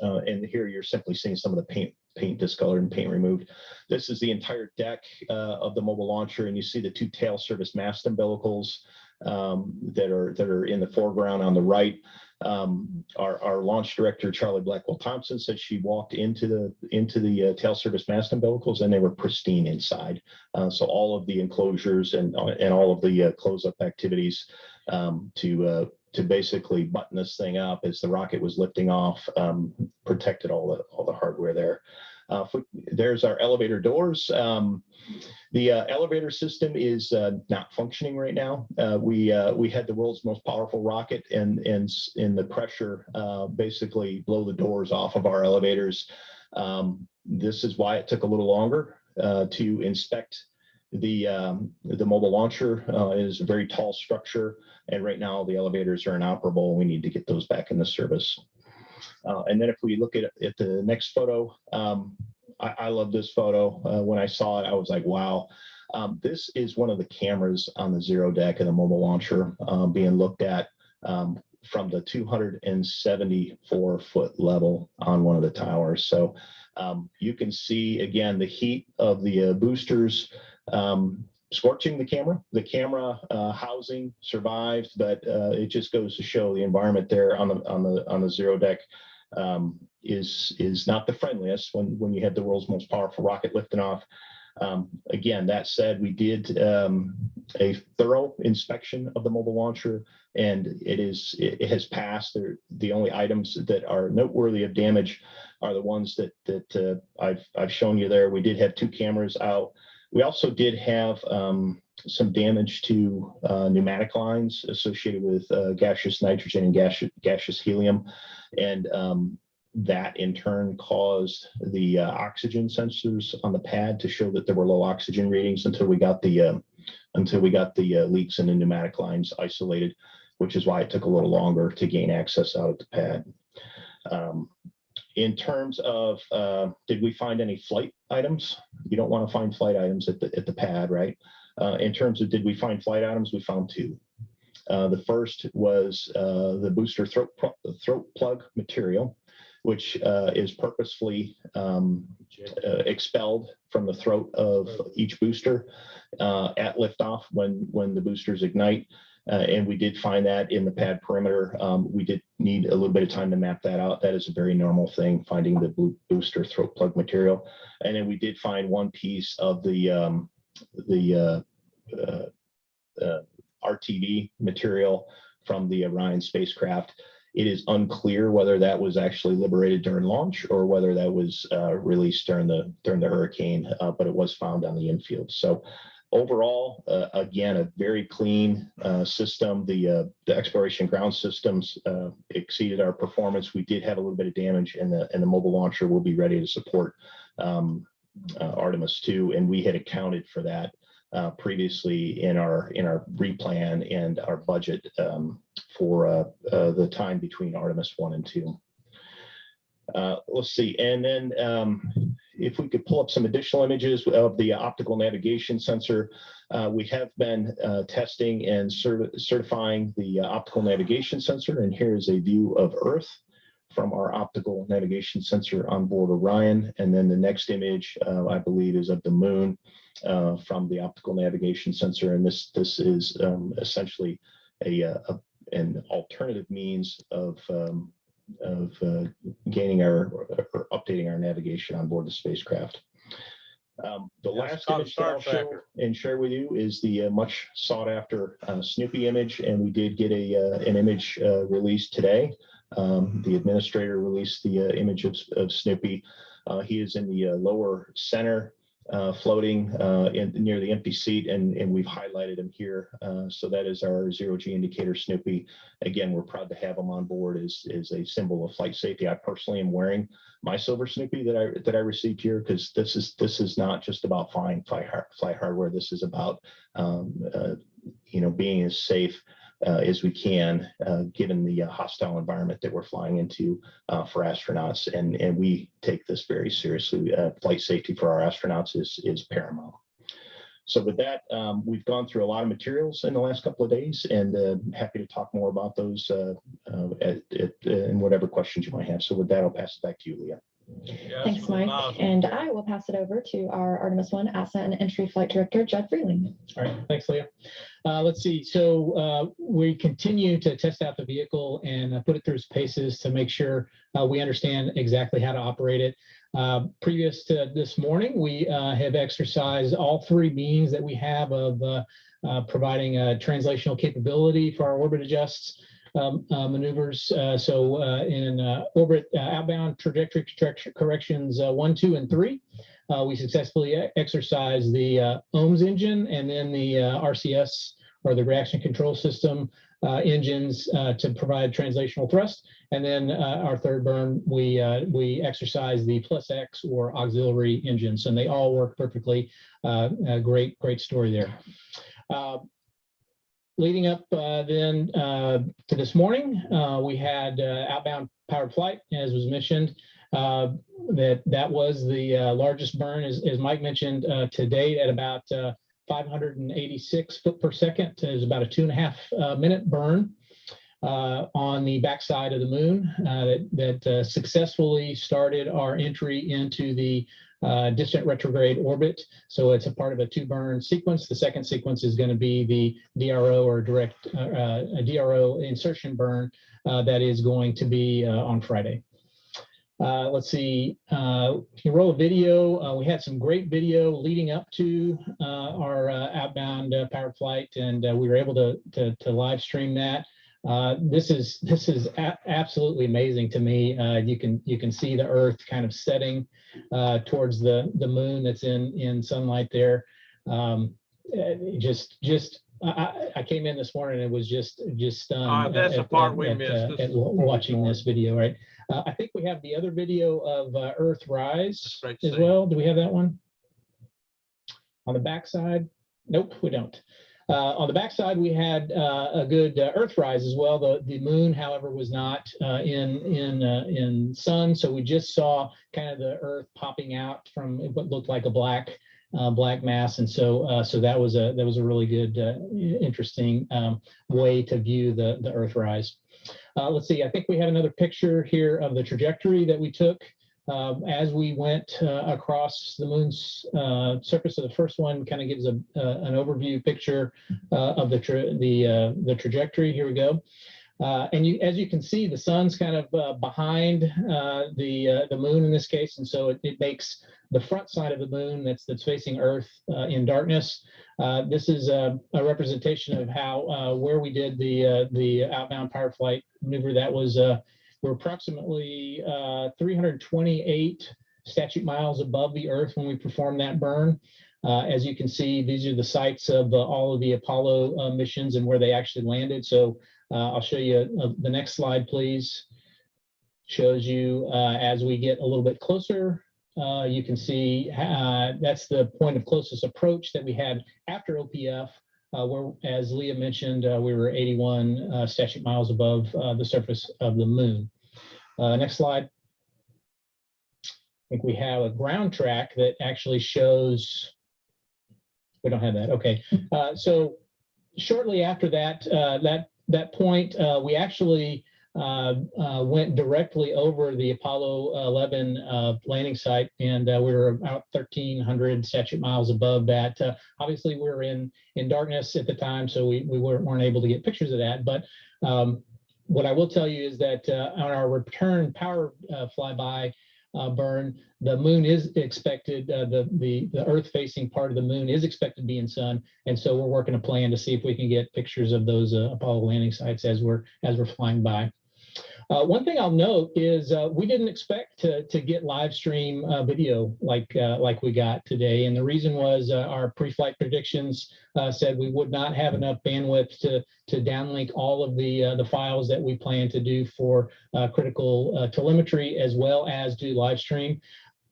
Speaker 3: And here you're simply seeing some of the paint discolored and paint removed. This is the entire deck of the mobile launcher, and you see the 2 tail service mast umbilicals that are in the foreground on the right. Our launch director, Charlie Blackwell Thompson, said she walked into the tail service mast umbilicals and they were pristine inside. So all of the enclosures and all of the close-up activities to basically button this thing up as the rocket was lifting off protected all the hardware there. There's our elevator doors. The elevator system is not functioning right now. We had the world's most powerful rocket, and in the pressure basically blow the doors off of our elevators. This is why it took a little longer to inspect the mobile launcher. It is a very tall structure, and right now the elevators are inoperable. We need to get those back into service. And then if we look at the next photo, I love this photo. When I saw it, I was like, wow. This is one of the cameras on the zero deck of the mobile launcher being looked at from the 274-foot level on one of the towers. So you can see, again, the heat of the boosters scorching the camera. The camera housing survived, but it just goes to show the environment there on the zero deck is not the friendliest when you have the world's most powerful rocket lifting off. Again, that said, we did a thorough inspection of the mobile launcher, and it has passed. The only items that are noteworthy of damage are the ones that I've shown you there. We did have 2 cameras out. We also did have some damage to pneumatic lines associated with gaseous nitrogen and gaseous helium, and that in turn caused the oxygen sensors on the pad to show that there were low oxygen readings until we got the leaks in the pneumatic lines isolated, which is why it took a little longer to gain access out of the pad. In terms of did we find any flight items? You don't want to find flight items at the pad, right? In terms of did we find flight items, we found 2. The first was the booster throat plug material, which is purposefully expelled from the throat of each booster at liftoff when the boosters ignite. And we did find that in the pad perimeter. We did need a little bit of time to map that out. That is a very normal thing, finding the booster throat plug material. And then we did find one piece of the RTV material from the Orion spacecraft. It is unclear whether that was actually liberated during launch or whether that was released during the hurricane, but it was found on the infield. So overall, again, a very clean system. The exploration ground systems exceeded our performance. We did have a little bit of damage, and the mobile launcher will be ready to support Artemis II, and we had accounted for that previously in our replan and our budget for the time between Artemis 1 and 2. Let's see, and then if we could pull up some additional images of the optical navigation sensor. We have been testing and certifying the optical navigation sensor, and here is a view of Earth from our optical navigation sensor on board Orion. And then the next image, I believe, is of the moon from the optical navigation sensor. And this is essentially an alternative means of gaining or updating our navigation on board the spacecraft. The last image that I'll show and share with you is the much sought after Snoopy image, and we did get an image released today. The administrator released the image of Snoopy. He is in the lower center, floating near the empty seat, and we've highlighted him here. So that is our zero-G indicator Snoopy. Again, we're proud to have him on board as a symbol of flight safety. I personally am wearing my silver Snoopy that I received here, because this is not just about flying flight hardware. This is about being as safe as we can, given the hostile environment that we're flying into for astronauts. And we take this very seriously. Flight safety for our astronauts is paramount. So with that, we've gone through a lot of materials in the last couple of days, and happy to talk more about those in whatever questions you might have. So with that, I'll pass it back to you, Leah.
Speaker 1: Yes,
Speaker 2: Thanks, Mike. And I will pass it over to our Artemis I Ascent and Entry Flight Director, Judd Freeling.
Speaker 4: All right, thanks, Leah. Let's see. So we continue to test out the vehicle and put it through its paces to make sure we understand exactly how to operate it. Previous to this morning, we have exercised all 3 means that we have of providing a translational capability for our orbit adjusts maneuvers. So in orbit outbound trajectory corrections 1, 2, and 3, we successfully exercised the OMS engine and then the RCS, or the reaction control system engines, to provide translational thrust. And then our third burn, we exercised the +X, or auxiliary engines, and they all work perfectly. Great story there. Leading up then to this morning, we had outbound powered flight, as was mentioned. That was the largest burn, as Mike mentioned, to date, at about 586 foot per second. Is about a 2.5 minute burn on the backside of the moon that successfully started our entry into the distant retrograde orbit. So it's a part of a 2-burn sequence. The second sequence is going to be the DRO or direct a DRO insertion burn that is going to be on Friday. Let's see, if you roll a video, we had some great video leading up to our outbound powered flight, and we were able to live stream that. This is absolutely amazing to me. You can see the Earth kind of setting towards the moon that's in sunlight there. I came in this morning and was just stunned.
Speaker 1: That's the part we missed.
Speaker 4: At watching this video, right? I think we have the other video of Earthrise as well. Do we have that one on the backside? Nope, we don't. On the backside, we had a good Earthrise as well. The moon, however, was not in sun, so we just saw kind of the Earth popping out from what looked like a black mass, and so that was a really good, interesting way to view the Earthrise. Let's see. I think we have another picture here of the trajectory that we took as we went across the moon's surface. So the first one kind of gives an overview picture of the trajectory. Here we go. And as you can see, the sun's kind of behind the moon in this case, and so it makes the front side of the moon that's facing Earth in darkness. This is a representation of how where we did the outbound powered flight maneuver. That was we're approximately 328 statute miles above the Earth when we performed that burn. As you can see, these are the sites of all of the Apollo missions and where they actually landed. So I'll show you the next slide, please. Shows you as we get a little bit closer, you can see that's the point of closest approach that we had after OPF, where, as Leah mentioned, we were 81 statute miles above the surface of the moon. Next slide. I think we have a ground track that actually shows, we don't have that, okay. So shortly after that point, we actually went directly over the Apollo 11 landing site, and we were about 1,300 statute miles above that. Obviously, we were in darkness at the time, so we weren't able to get pictures of that. But what I will tell you is that on our return power flyby burn, the moon is expected, the Earth-facing part of the moon is expected to be in sun, and so we're working a plan to see if we can get pictures of those Apollo landing sites as we're flying by. One thing I'll note is we didn't expect to get live stream video like we got today, and the reason was our pre-flight predictions said we would not have enough bandwidth to downlink all of the files that we plan to do for critical telemetry, as well as do live stream.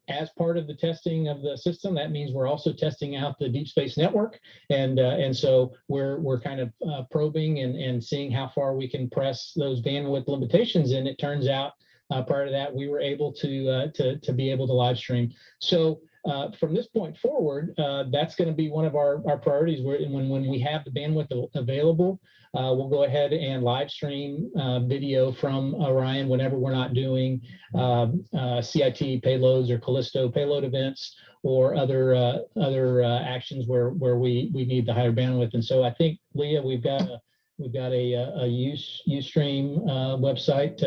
Speaker 4: As part of the testing of the system, that means we're also testing out the deep space network, and so we're kind of probing and seeing how far we can press those bandwidth limitations. And it turns out prior to that, we were able to be able to live stream. So from this point forward, that's going to be one of our priorities. When we have the bandwidth available, we'll go ahead and live stream video from Orion whenever we're not doing CIT payloads or Callisto payload events or other actions where we need the higher bandwidth. And so I think, Leah, we've got a Ustream website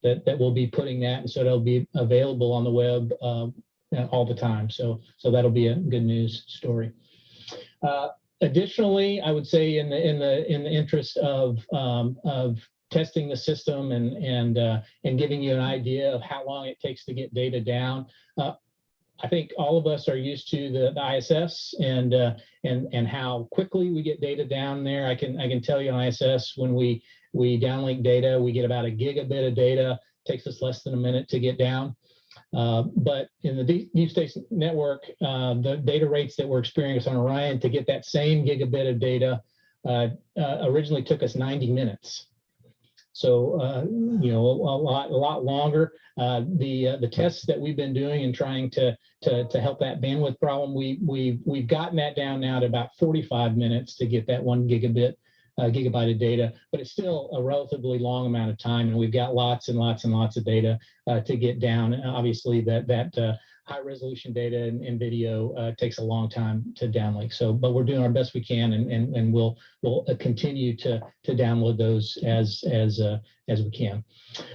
Speaker 4: that will be putting that, and so it'll be available on the web all the time. So that'll be a good news story. Additionally, I would say in the interest of testing the system and giving you an idea of how long it takes to get data down, I think all of us are used to the ISS and how quickly we get data down there. I can tell you on ISS, when we downlink data, we get about a gigabit of data. It takes us less than a minute to get down. But in the deep space network, the data rates that we're experiencing on Orion, to get that same gigabit of data originally took us 90 minutes. So, a lot longer. The tests that we've been doing and trying to help that bandwidth problem, we've gotten that down now to about 45 minutes to get that 1 gigabyte of data, but it's still a relatively long amount of time, and we've got lots and lots and lots of data to get down. And obviously, that high resolution data and video takes a long time to downlink. So, but we're doing our best we can, and we'll continue to download those as we can.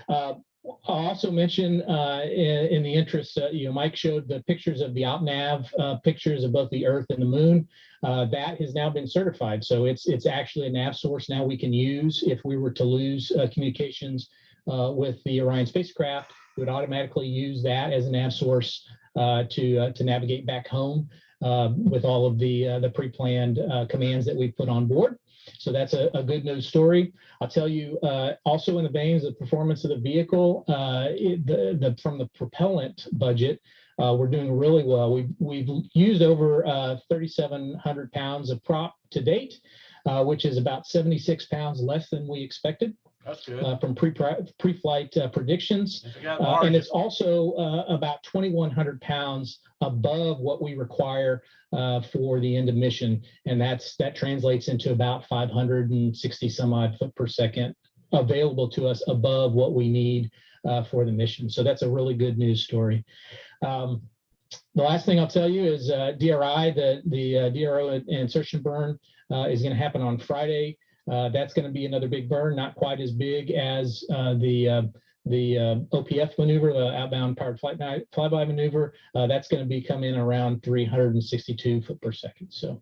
Speaker 4: I'll also mention in the interest, Mike showed the pictures of the OpNav, pictures of both the Earth and the Moon. That has now been certified. So it's actually a nav source now we can use if we were to lose communications with the Orion spacecraft. We would automatically use that as a nav source to navigate back home with all of the pre-planned commands that we've put on board. So that's a good news story. I'll tell you, also in the veins of performance of the vehicle, from the propellant budget, we're doing really well. We've used over 3,700 pounds of prop to date, which is about 76 pounds less than we expected.
Speaker 1: That's good.
Speaker 4: From pre-flight predictions. And it's also about 2,100 pounds above what we require for the end of mission. And that translates into about 560 some odd foot per second available to us above what we need for the mission. So that's a really good news story. The last thing I'll tell you is DRI, the DRO insertion burn is going to happen on Friday. That's going to be another big burn, not quite as big as the OPF maneuver, the outbound powered flyby maneuver. That's going to come in around 362 foot per second. So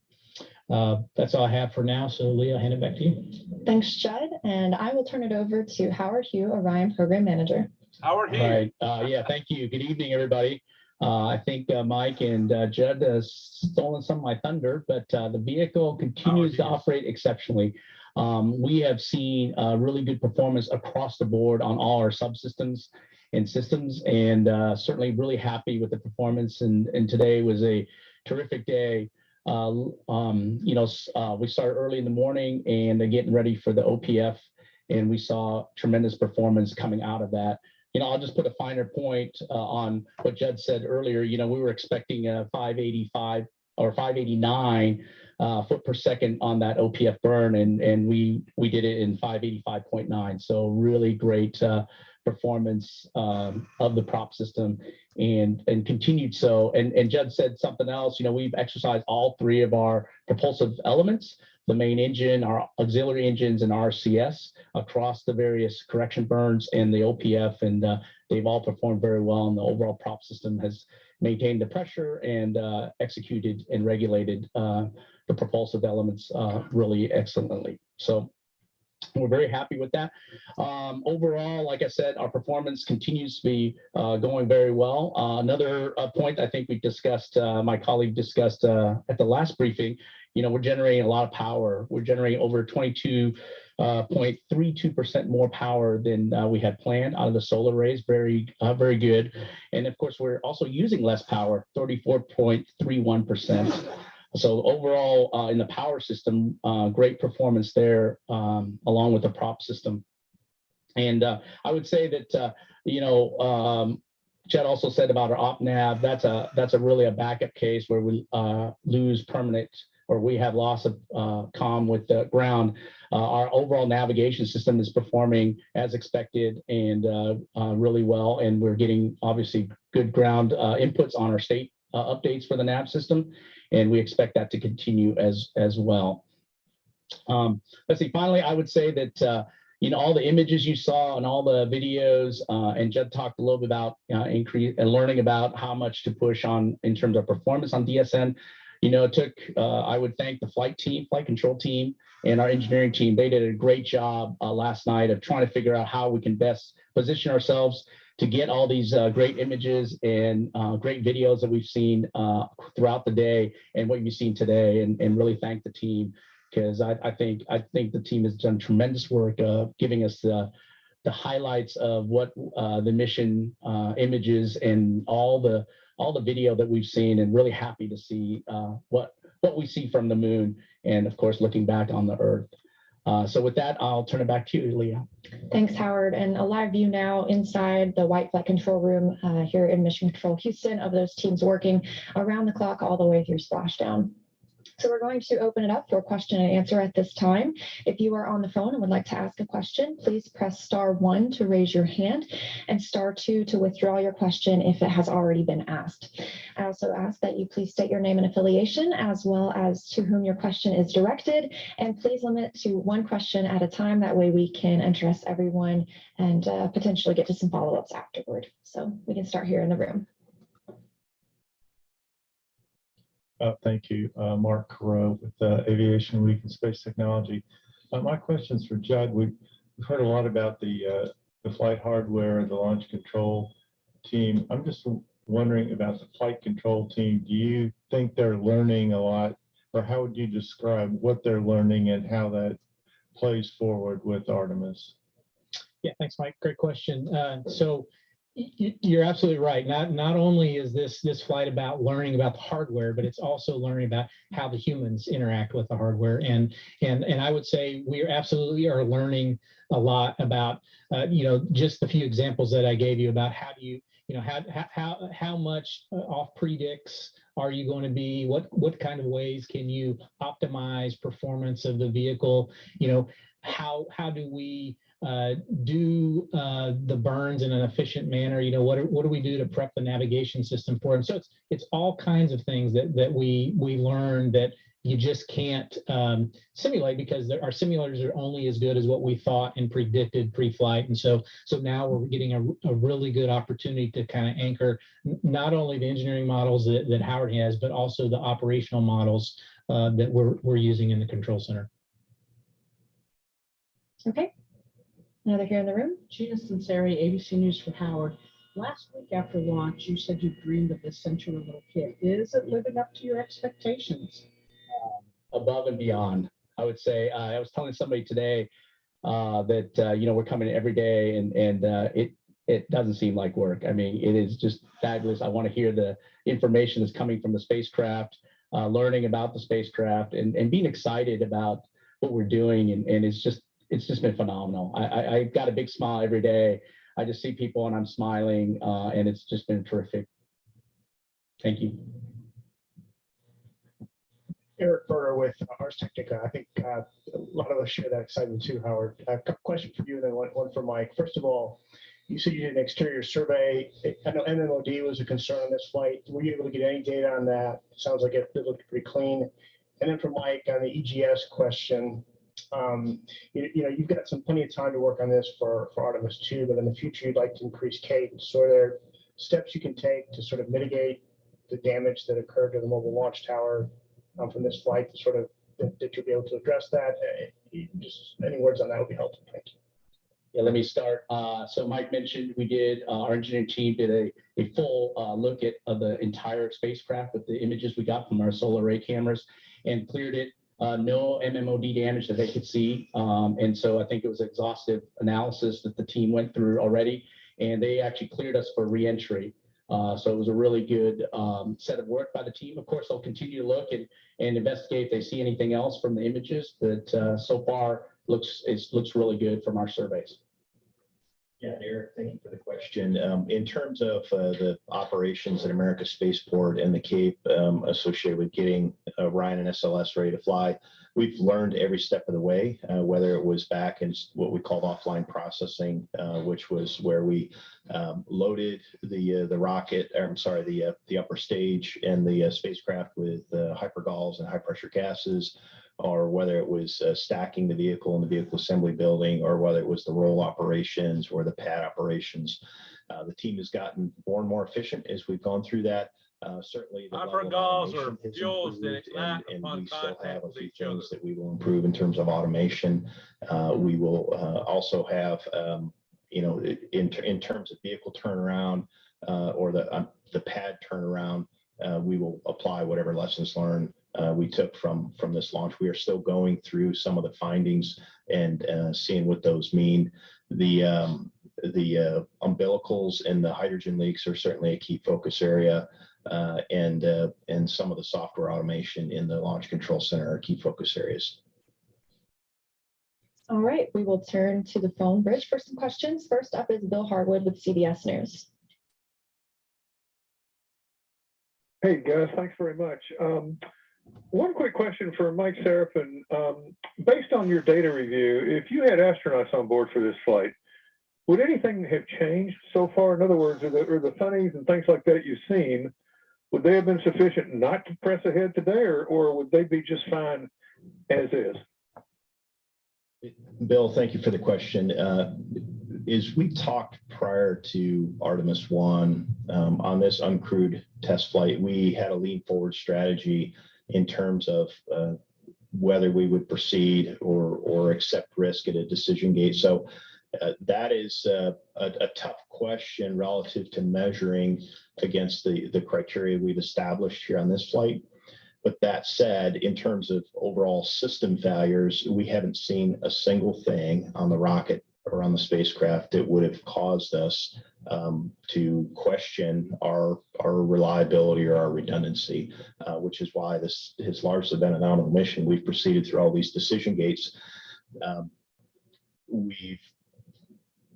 Speaker 4: that's all I have for now. So Leah, I'll hand it back to you.
Speaker 2: Thanks, Judd. And I will turn it over to Howard Hugh, Orion Program Manager.
Speaker 1: Howard Hugh.
Speaker 5: All right. Yeah, thank you. Good evening, everybody. I think Mike and Judd has stolen some of my thunder, but the vehicle continues to operate exceptionally. We have seen really good performance across the board on all our subsystems and systems, and certainly really happy with the performance. And today was a terrific day. We started early in the morning and getting ready for the OPF, and we saw tremendous performance coming out of that. I'll just put a finer point on what Judd said earlier. We were expecting a 585 or 589 foot per second on that OPF burn, and we did it in 585.9. So really great performance of the prop system, and continued so. And Judd said something else. We've exercised all three of our propulsive elements: the main engine, our auxiliary engines, and RCS across the various correction burns and the OPF, and they've all performed very well. And the overall prop system has maintained the pressure and executed and regulated the propulsive elements really excellently. So we're very happy with that. Overall, like I said, our performance continues to be going very well. Another point I think we discussed, my colleague discussed at the last briefing, we're generating a lot of power. We're generating over 22.32% more power than we had planned out of the solar arrays. Very good. And of course, we're also using less power, 34.31%. So overall, in the power system, great performance there, along with the prop system. And I would say that, Chet also said about our OpNav, that's a really a backup case where we lose permanent, or we have loss of comm with the ground. Our overall navigation system is performing as expected and really well. And we're getting obviously good ground inputs on our state updates for the nav system. And we expect that to continue as well. Let's see, finally, I would say that, all the images you saw and all the videos, and Judd talked a little bit about increase and learning about how much to push on in terms of performance on DSN. It took, I would thank the flight control team and our engineering team. They did a great job last night of trying to figure out how we can best position ourselves to get all these great images and great videos that we've seen throughout the day and what you've seen today, and really thank the team, because I think the team has done tremendous work giving us the highlights of what the mission images and all the video that we've seen, and really happy to see what we see from the moon, and of course looking back on the Earth. So with that, I'll turn it back to you, Leah.
Speaker 2: Thanks, Howard. And a live view now inside the White Flight Control Room here in Mission Control Houston of those teams working around the clock all the way through splashdown. So we're going to open it up for question and answer at this time. If you are on the phone and would like to ask a question, please press *1 to raise your hand and *2 to withdraw your question if it has already been asked. I also ask that you please state your name and affiliation as well as to whom your question is directed, and please limit to one question at a time. That way we can address everyone and potentially get to some follow-ups afterward. So we can start here in the room.
Speaker 6: Thank you, Mark Carreau with Aviation Week and Space Technology. My question's for Judd. We've heard a lot about the flight hardware, the launch control team. I'm just wondering about the flight control team. Do you think they're learning a lot, or how would you describe what they're learning and how that plays forward with Artemis?
Speaker 4: Yeah, thanks, Mike. Great question. So you're absolutely right. Not only is this flight about learning about the hardware, but it's also learning about how the humans interact with the hardware. And I would say we absolutely are learning a lot about just the few examples that I gave you about how do you how much off predicts are you going to be? What kind of ways can you optimize performance of the vehicle? How do we do the burns in an efficient manner? What do we do to prep the navigation system for them? So it's all kinds of things that we learn that you just can't simulate, because our simulators are only as good as what we thought and predicted pre-flight. And so now we're getting a really good opportunity to kind of anchor not only the engineering models that Howard has, but also the operational models that we're using in the control center.
Speaker 2: Okay. Another here in the room.
Speaker 7: Gina Sinceri, ABC News for Howard. Last week after launch, you said you dreamed of this century little kit. Is it living up to your expectations?
Speaker 5: Above and beyond, I would say. I was telling somebody today that we're coming every day, and it doesn't seem like work. I mean, it is just fabulous. I want to hear the information that's coming from the spacecraft, learning about the spacecraft, and being excited about what we're doing, and it's just been phenomenal. I got a big smile every day. I just see people and I'm smiling, and it's just been terrific. Thank you.
Speaker 8: Eric Berger with Ars Technica. I think a lot of us share that excitement too, Howard. A question for you and then one for Mike. First of all, you said you did an exterior survey. I know MMOD was a concern on this flight. Were you able to get any data on that? It sounds like it looked pretty clean. And then for Mike on the EGS question, you've got plenty of time to work on this for Artemis II, but in the future you'd like to increase cadence. So are there steps you can take to sort of mitigate the damage that occurred to the mobile launch tower from this flight, to sort of that you'll be able to address that? Just any words on that would be helpful. Thank you.
Speaker 5: Yeah, let me start. So Mike mentioned we did, our engineering team did a full look at the entire spacecraft with the images we got from our solar array cameras and cleared it. No MMOD damage that they could see. And so I think it was exhaustive analysis that the team went through already, and they actually cleared us for re-entry. So it was a really good set of work by the team. Of course, they'll continue to look and investigate if they see anything else from the images, but so far it looks really good from our surveys.
Speaker 3: Yeah, Eric, thank you for the question. In terms of the operations at America's Spaceport and the Cape associated with getting Orion and SLS ready to fly, we've learned every step of the way, whether it was back in what we called offline processing, which was where we loaded the rocket, or I'm sorry, the upper stage and the spacecraft with hypergalls and high pressure gases, or whether it was stacking the vehicle in the vehicle assembly building, or whether it was the roll operations or the pad operations. The team has gotten more and more efficient as we've gone through that. Certainly the
Speaker 1: hypergalls or fuels that ignite
Speaker 3: and
Speaker 1: upon
Speaker 3: we still
Speaker 1: contact
Speaker 3: have a
Speaker 1: with
Speaker 3: few
Speaker 1: each other.
Speaker 3: things that we will improve in terms of automation. We will also have, in terms of vehicle turnaround or the pad turnaround, we will apply whatever lessons learned we took from this launch. We are still going through some of the findings and seeing what those mean. The umbilicals and the hydrogen leaks are certainly a key focus area, and some of the software automation in the Launch Control Center are key focus areas.
Speaker 2: All right, we will turn to the phone bridge for some questions. First up is Bill Harwood with CBS News.
Speaker 9: Hey guys, thanks very much. One quick question for Mike Seraphin. Based on your data review, if you had astronauts on board for this flight, would anything have changed so far? In other words, are the funnies and things like that you've seen, would they have been sufficient not to press ahead today, or would they be just fine as is?
Speaker 3: Bill, thank you for the question. As we talked prior to Artemis I on this uncrewed test flight, we had a lean forward strategy in terms of whether we would proceed or accept risk at a decision gate. So that is a tough question relative to measuring against the criteria we've established here on this flight. But that said, in terms of overall system failures, we haven't seen a single thing on the rocket or on the spacecraft that would have caused us to question our reliability or our redundancy, which is why this has largely been an nominal mission. We've proceeded through all these decision gates. We've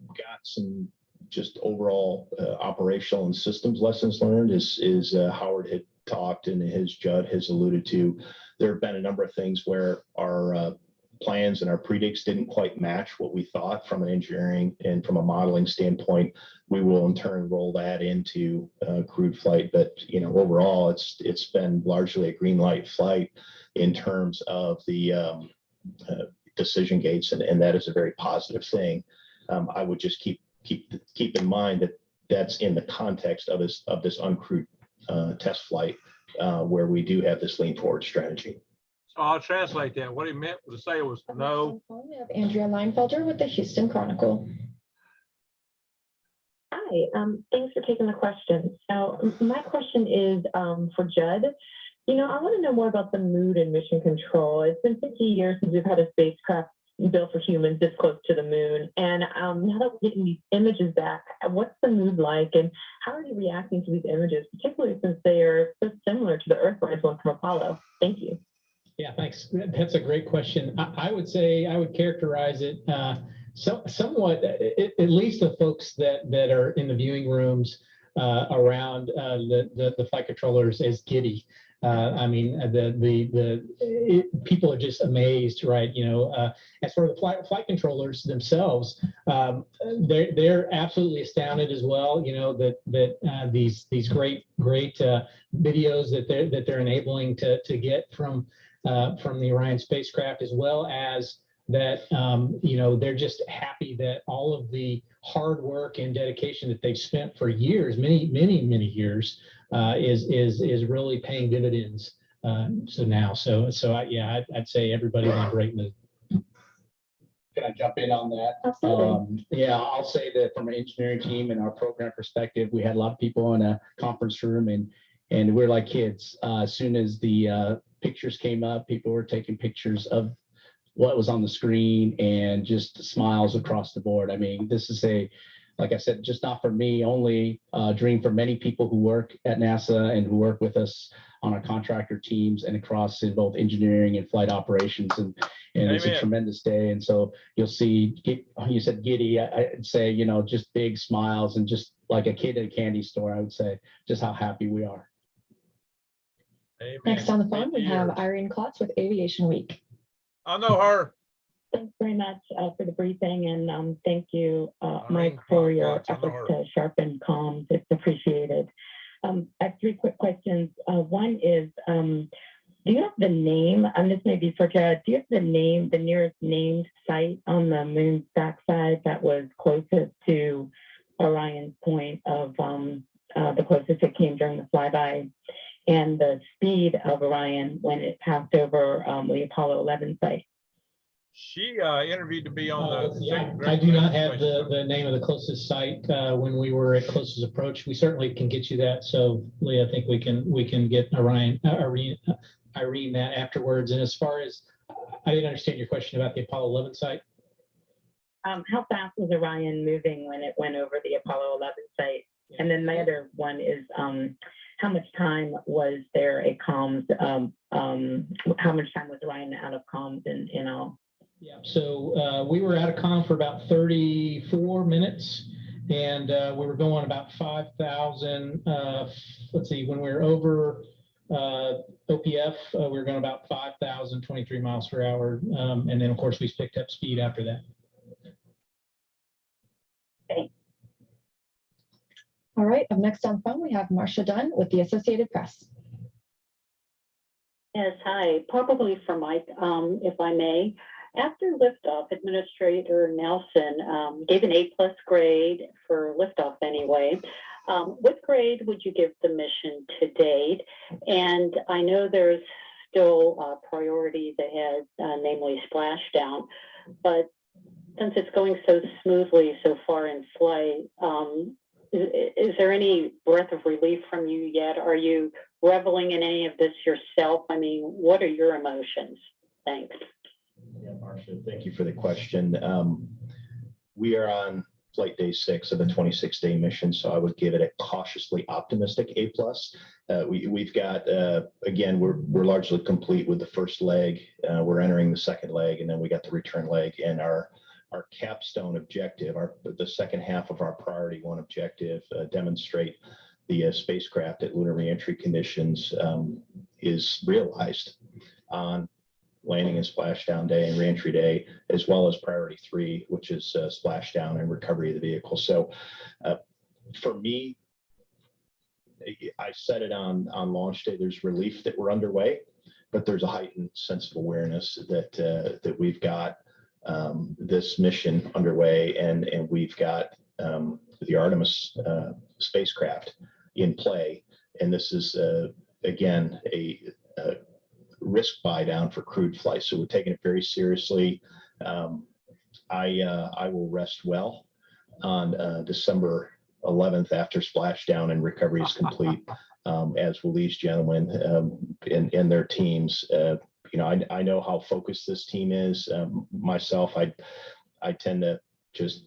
Speaker 3: got some just overall operational and systems lessons learned, as Howard had talked and Judd has alluded to. There have been a number of things where our plans and our predicts didn't quite match what we thought from an engineering and from a modeling standpoint. We will in turn roll that into crewed flight, but overall it's been largely a green light flight in terms of the decision gates, and that is a very positive thing. I would just keep in mind that that's in the context of this uncrewed test flight where we do have this lean forward strategy.
Speaker 1: So I'll translate that. What he meant to say was no.
Speaker 2: We have Andrea Leinfelder with the Houston Chronicle.
Speaker 10: Hi, thanks for taking the question. So my question is for Judd. I want to know more about the mood and mission control. It's been 50 years since we've had a spacecraft built for humans this close to the moon. And now that we're getting these images back, what's the mood like? And how are you reacting to these images, particularly since they are so similar to the Earthrise one from Apollo? Thank you.
Speaker 4: Yeah, thanks. That's a great question. I would say I would characterize it somewhat, at least the folks that are in the viewing rooms around the flight controllers, as giddy. People are just amazed, right? As for the flight controllers themselves, they're absolutely astounded as well. That these great videos that they're enabling to get from the Orion spacecraft, as well as that they're just happy that all of the hard work and dedication that they've spent for years, many years, is really paying dividends. I'd say everybody's in a great mood.
Speaker 5: Can I jump in on that?
Speaker 2: Absolutely.
Speaker 5: Yeah, I'll say that from an engineering team and our program perspective, we had a lot of people in a conference room, and we're like kids. As soon as the pictures came up, people were taking pictures of what was on the screen and just smiles across the board. I mean, this is like I said, just not for me, only a dream for many people who work at NASA and who work with us on our contractor teams and across in both engineering and flight operations. And it's a tremendous day. And so you'll see, you said giddy, I'd say, just big smiles and just like a kid at a candy store, I would say, just how happy we are.
Speaker 1: Amen.
Speaker 2: Next on the phone, we have Irene Klotz with Aviation Week.
Speaker 1: I know her.
Speaker 10: Thanks very much for the briefing, and thank you, Mike,
Speaker 1: Klotz,
Speaker 10: for your
Speaker 1: I know
Speaker 10: efforts
Speaker 1: her.
Speaker 10: to sharpen comms. It's appreciated. I have three quick questions. One is, do you have the name, and this may be for Judd, do you have the nearest named site on the moon's backside that was closest to Orion's point of the closest it came during the flyby, and the speed of Orion when it passed over the Apollo 11 site?
Speaker 1: She interviewed to be on the.
Speaker 4: I do not have the name of the closest site when we were at closest approach. We certainly can get you that. So Leah, I think we can get Irene that afterwards. And as far as, I didn't understand your question about the Apollo 11 site.
Speaker 10: How fast was Orion moving when it went over the Apollo 11 site? And then my other one is, how much time was there a comms? How much time was Orion out of comms in all?
Speaker 4: Yeah, so we were at a con for about 34 minutes, and we were going about 5,000. Let's see, when we were over OPF, we were going about 5,023 miles per hour. And then, of course, we picked up speed after that.
Speaker 2: All right, up next on phone, we have Marcia Dunn with the Associated Press.
Speaker 11: Yes, hi. Probably for Mike, if I may. After liftoff, Administrator Nelson gave an A+ grade for liftoff anyway. What grade would you give the mission to date? And I know there's still priorities ahead, namely splashdown, but since it's going so smoothly so far in flight, is there any breath of relief from you yet? Are you reveling in any of this yourself? I mean, what are your emotions? Thanks.
Speaker 3: Yeah, Marcia, thank you for the question. We are on flight day 6 of a 26-day mission, so I would give it a cautiously optimistic A+. We've got, again, we're largely complete with the first leg. We're entering the second leg, and then we got the return leg, and our capstone objective, the second half of our priority 1 objective, demonstrate the spacecraft at lunar reentry conditions, is realized on landing and splashdown day and reentry day, as well as priority 3, which is splashdown and recovery of the vehicle. So for me, I said it on launch day, there's relief that we're underway, but there's a heightened sense of awareness that we've got this mission underway, and we've got the Artemis spacecraft in play. And this is, again, a risk buy down for crewed flight. So we're taking it very seriously. I will rest well on December 11th after splashdown and recovery is complete, as will these gentlemen and their teams. I know how focused this team is. Myself, I tend to just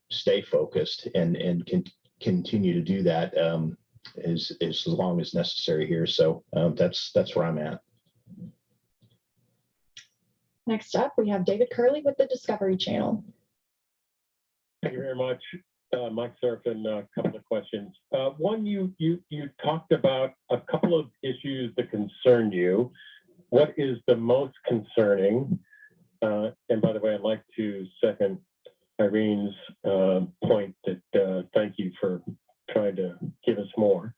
Speaker 3: stay focused and continue to do that as long as necessary here. So that's where I'm at.
Speaker 2: Next up, we have David Curley with the Discovery Channel.
Speaker 6: Thank you very much, Mike Serafin. A couple of questions. One, you talked about a couple of issues that concern you. What is the most concerning? And by the way, I'd like to second Irene's point that thank you for trying to give us more.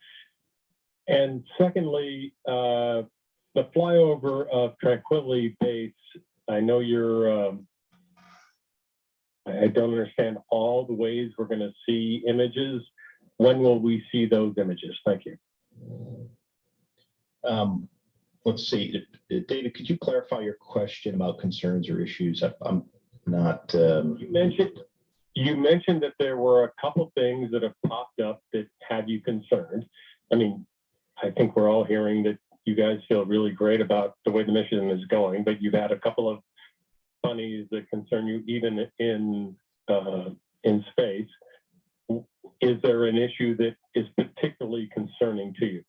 Speaker 6: And secondly, the flyover of Tranquility Base. I know I don't understand all the ways we're going to see images. When will we see those images? Thank you.
Speaker 3: Let's see, David, could you clarify your question about concerns or issues? I'm not.
Speaker 6: You mentioned that there were a couple things that have popped up that have you concerned. I mean, I think we're all hearing that you guys feel really great about the way the mission is going, but you've had a couple of funnies that concern you even in space. Is there an issue that is particularly concerning to you?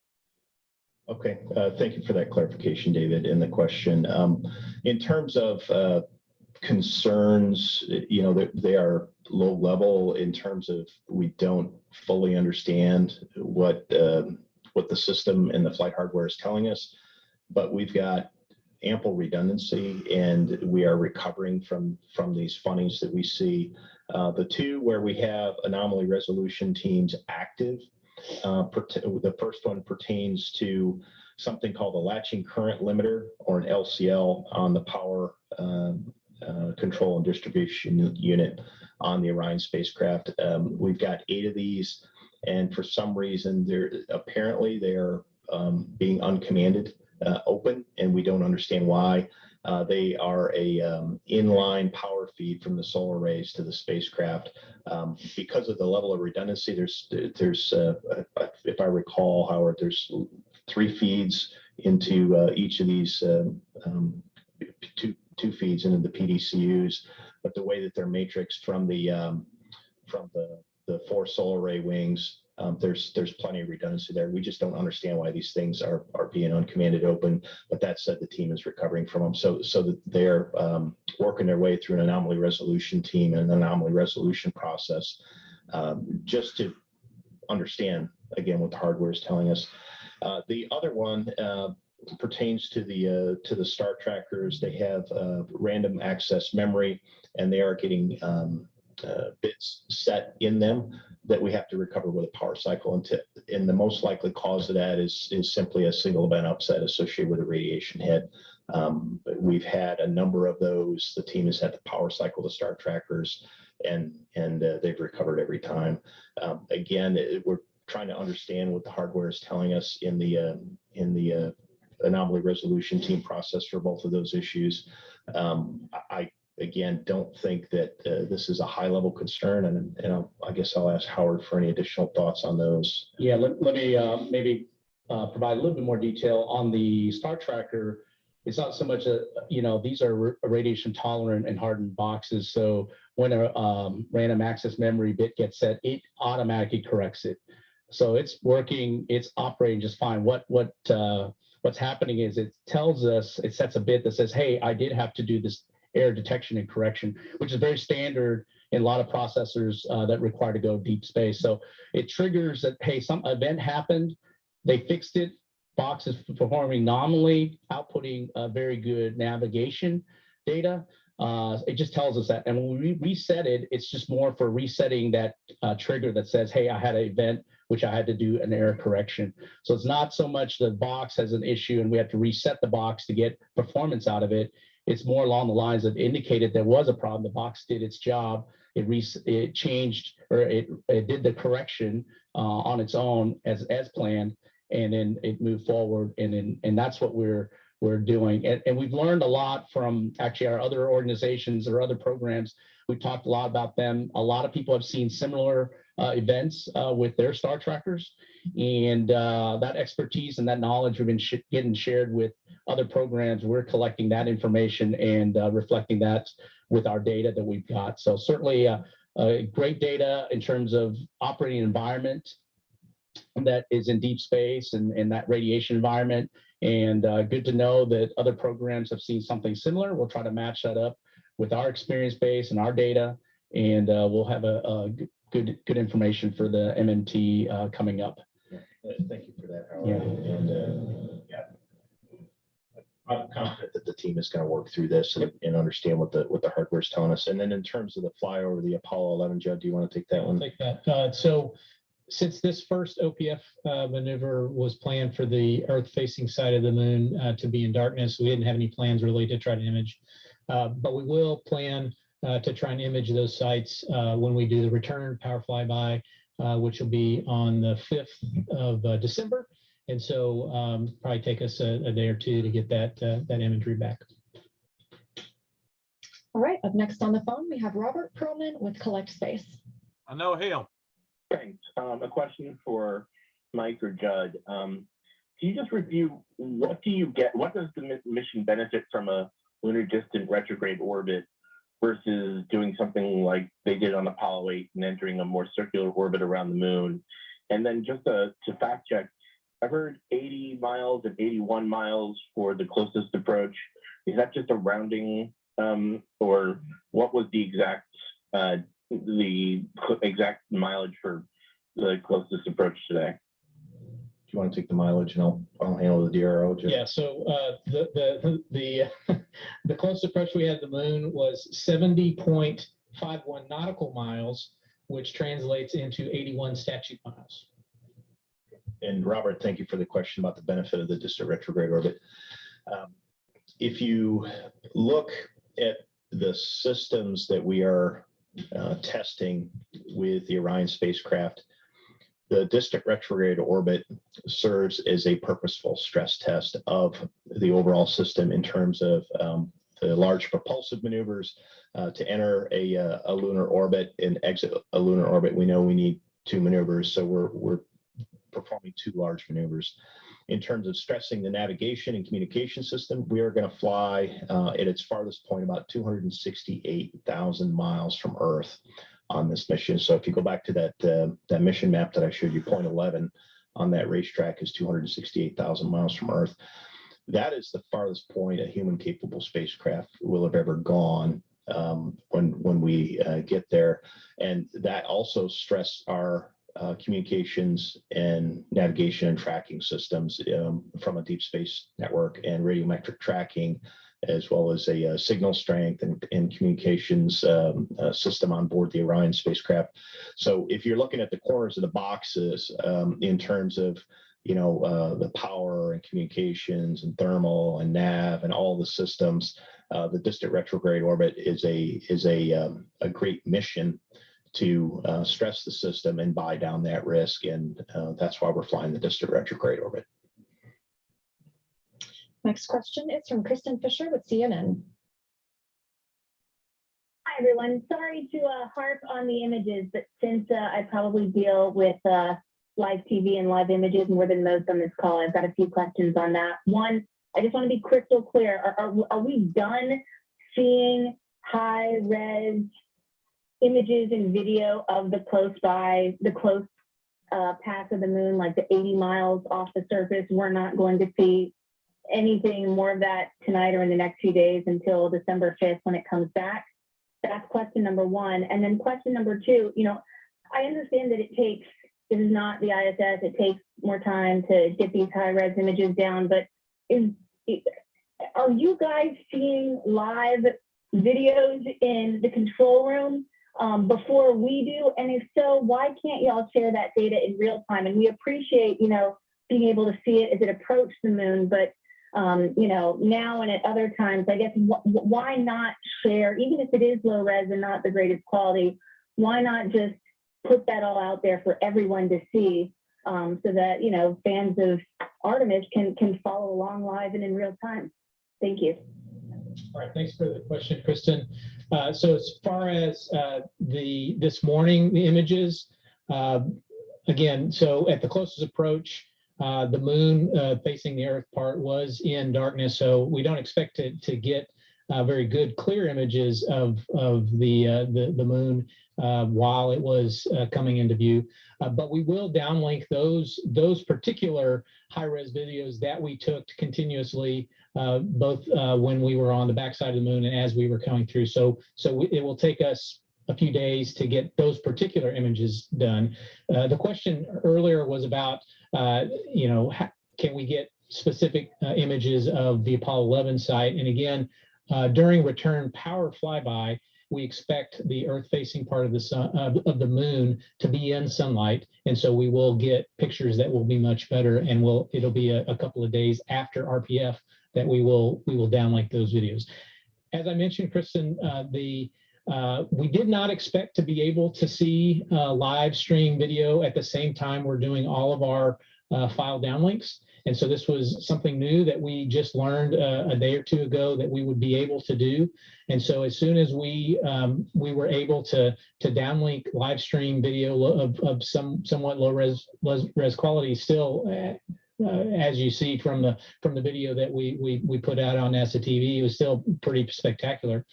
Speaker 3: Okay, thank you for that clarification, David, in the question. In terms of concerns, they are low level in terms of we don't fully understand what the system and the flight hardware is telling us, but we've got ample redundancy and we are recovering from these funnies that we see. The two where we have anomaly resolution teams active, the first one pertains to something called a latching current limiter, or an LCL, on the power control and distribution unit on the Orion spacecraft. We've got 8 of these, and for some reason they're being uncommanded open, and we don't understand why. They are a inline power feed from the solar arrays to the spacecraft. Because of the level of redundancy, there's if I recall, Howard, there's 3 feeds into each of these two feeds into the PDCUs, but the way that they're matrixed from the 4 solar array wings There's plenty of redundancy there. We just don't understand why these things are being uncommanded open. But that said, the team is recovering from them. So that they're working their way through an anomaly resolution team and an anomaly resolution process, just to understand again what the hardware is telling us. The other one pertains to the star trackers. They have random access memory, and they are getting bits set in them that we have to recover with a power cycle. And the most likely cause of that is simply a single event upset associated with a radiation head. But we've had a number of those. The team has had to power cycle the star trackers, and they've recovered every time. Again, we're trying to understand what the hardware is telling us in the anomaly resolution team process for both of those issues. I again don't think that this is a high level concern, and I guess I'll ask Howard for any additional thoughts on those.
Speaker 5: Yeah, let me maybe provide a little bit more detail on the star tracker. It's not so much these are radiation tolerant and hardened boxes. So when a random access memory bit gets set, it automatically corrects it. So it's working, it's operating just fine. What's happening is it tells us, it sets a bit that says, hey, I did have to do this error detection and correction, which is very standard in a lot of processors that require to go deep space. So it triggers that, hey, some event happened, they fixed it, box is performing nominally, outputting very good navigation data. It just tells us that. And when we reset it, it's just more for resetting that trigger that says, hey, I had an event which I had to do an error correction. So it's not so much the box has an issue and we have to reset the box to get performance out of it. It's more along the lines of indicated there was a problem. The box did its job. It changed, or it did the correction on its own as planned, and then it moved forward. And that's what we're doing. And we've learned a lot from actually our other organizations or other programs. We've talked a lot about them. A lot of people have seen similar events with their star trackers, and that expertise and that knowledge have been getting shared with other programs. We're collecting that information and reflecting that with our data that we've got. So certainly great data in terms of operating environment that is in deep space and that radiation environment. And good to know that other programs have seen something similar. We'll try to match that up with our experience base and our data, and we'll have a good information for the MMT coming up.
Speaker 3: Thank you for that, Howard. Yeah. And I'm confident that the team is going to work through this and understand what the hardware is telling us. And then in terms of the flyover, the Apollo 11, Judd, do you want to take that one?
Speaker 4: Take that. So since this first OPF maneuver was planned for the Earth-facing side of the moon to be in darkness, we didn't have any plans really to try to image. But we will plan to try and image those sites when we do the return power flyby, which will be on the 5th of December. And so probably take us a day or two to get that imagery back.
Speaker 2: All right, up next on the phone, we have Robert Perlman with Collect Space.
Speaker 1: I know him.
Speaker 12: Thanks. A question for Mike or Judd. Can you just review what do you get? What does the mission benefit from a lunar distant retrograde orbit versus doing something like they did on Apollo 8 and entering a more circular orbit around the moon? And then just to fact check, I've heard 80 miles and 81 miles for the closest approach. Is that just a rounding, or what was the exact mileage for the closest approach today?
Speaker 3: Do you want to take the mileage and I'll handle the DRO? Jim?
Speaker 4: Yeah, so the closest approach we had to the moon was 70.51 nautical miles, which translates into 81 statute miles.
Speaker 3: And Robert, thank you for the question about the benefit of the distant retrograde orbit. If you look at the systems that we are testing with the Orion spacecraft, the distant retrograde orbit serves as a purposeful stress test of the overall system in terms of the large propulsive maneuvers. To enter a lunar orbit and exit a lunar orbit, we know we need 2 maneuvers, so we're performing 2 large maneuvers. In terms of stressing the navigation and communication system, we are going to fly at its farthest point about 268,000 miles from Earth. on this mission. So if you go back to that mission map that I showed you, point 11 on that racetrack is 268,000 miles from Earth. That is the farthest point a human-capable spacecraft will have ever gone when we get there. And that also stressed our communications and navigation and tracking systems from a deep space network and radiometric tracking, as well as a signal strength and communications system on board the Orion spacecraft. So if you're looking at the corners of the boxes in terms of the power and communications and thermal and nav and all the systems, the distant retrograde orbit is a great mission to stress the system and buy down that risk. And that's why we're flying the distant retrograde orbit.
Speaker 2: Next question is from Kristen Fisher with CNN.
Speaker 13: Hi, everyone. Sorry to harp on the images, but since I probably deal with live TV and live images more than most on this call, I've got a few questions on that. One, I just want to be crystal clear. Are we done seeing high-res images and video of the close path of the moon, like the 80 miles off the surface? We're not going to see anything more of that tonight or in the next few days until December 5th when it comes back? That's question number one. And then question number two, I understand that this is not the ISS, it takes more time to get these high-res images down, but are you guys seeing live videos in the control room before we do? And if so, why can't y'all share that data in real time? And we appreciate, being able to see it as it approaches the moon, but now and at other times, I guess, why not share, even if it is low res and not the greatest quality, why not just put that all out there for everyone to see so that, fans of Artemis can follow along live and in real time? Thank you.
Speaker 4: All right, thanks for the question, Kristen. So as far as this morning, the images, again, so at the closest approach, the moon facing the Earth part was in darkness, so we don't expect to get very good clear images of the moon while it was coming into view. But we will downlink those particular high-res videos that we took continuously, both when we were on the backside of the moon and as we were coming through. So it will take us a few days to get those particular images done. The question earlier was about, can we get specific images of the Apollo 11 site? And again, during return power flyby, we expect the Earth-facing part of the sun, of the moon, to be in sunlight, and so we will get pictures that will be much better. And it'll be a couple of days after RPF that we will downlink those videos. As I mentioned, Kristen, we did not expect to be able to see live stream video at the same time we're doing all of our file downlinks. And so this was something new that we just learned a day or two ago that we would be able to do. And so as soon as we were able to downlink live stream video of somewhat low res quality, still as you see from the video that we put out on NASA TV, it was still pretty spectacular.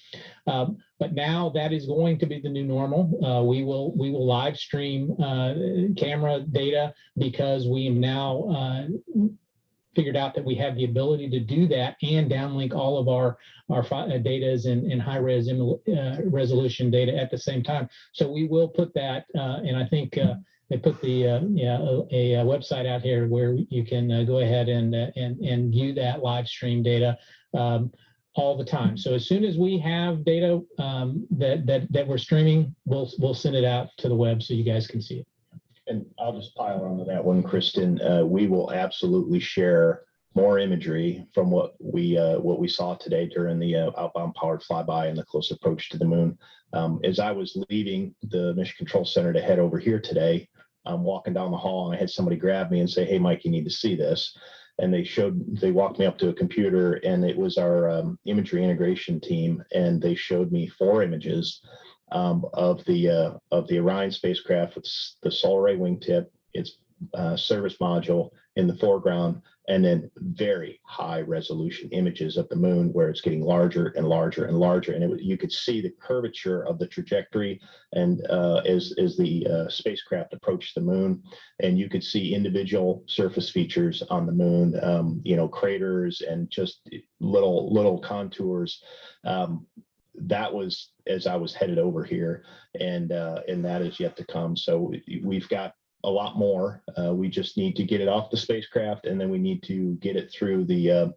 Speaker 4: But now that is going to be the new normal. We will live stream camera data because we now figured out that we have the ability to do that and downlink all of our data in high res resolution data at the same time. So we will put that, and I think they put a website out here where you can go ahead and view that live stream data all the time. So as soon as we have data that we're streaming, we'll send it out to the web so you guys can see it.
Speaker 3: And I'll just pile onto that one, Kristen. We will absolutely share more imagery from what we saw today during the outbound powered flyby and the close approach to the moon. As I was leaving the Mission Control Center to head over here today, I'm walking down the hall and I had somebody grab me and say, "Hey, Mike, you need to see this." And they walked me up to a computer, and it was our imagery integration team, and they showed me 4 images of the Orion spacecraft with the solar array wingtip, its service module in the foreground, and then very high resolution images of the moon where it's getting larger and larger and larger. And you could see the curvature of the trajectory and as the spacecraft approached the moon, and you could see individual surface features on the moon, you know, craters and just little contours. That was as I was headed over here, and that is yet to come. So we've got a lot more. We just need to get it off the spacecraft, and then we need to get it through the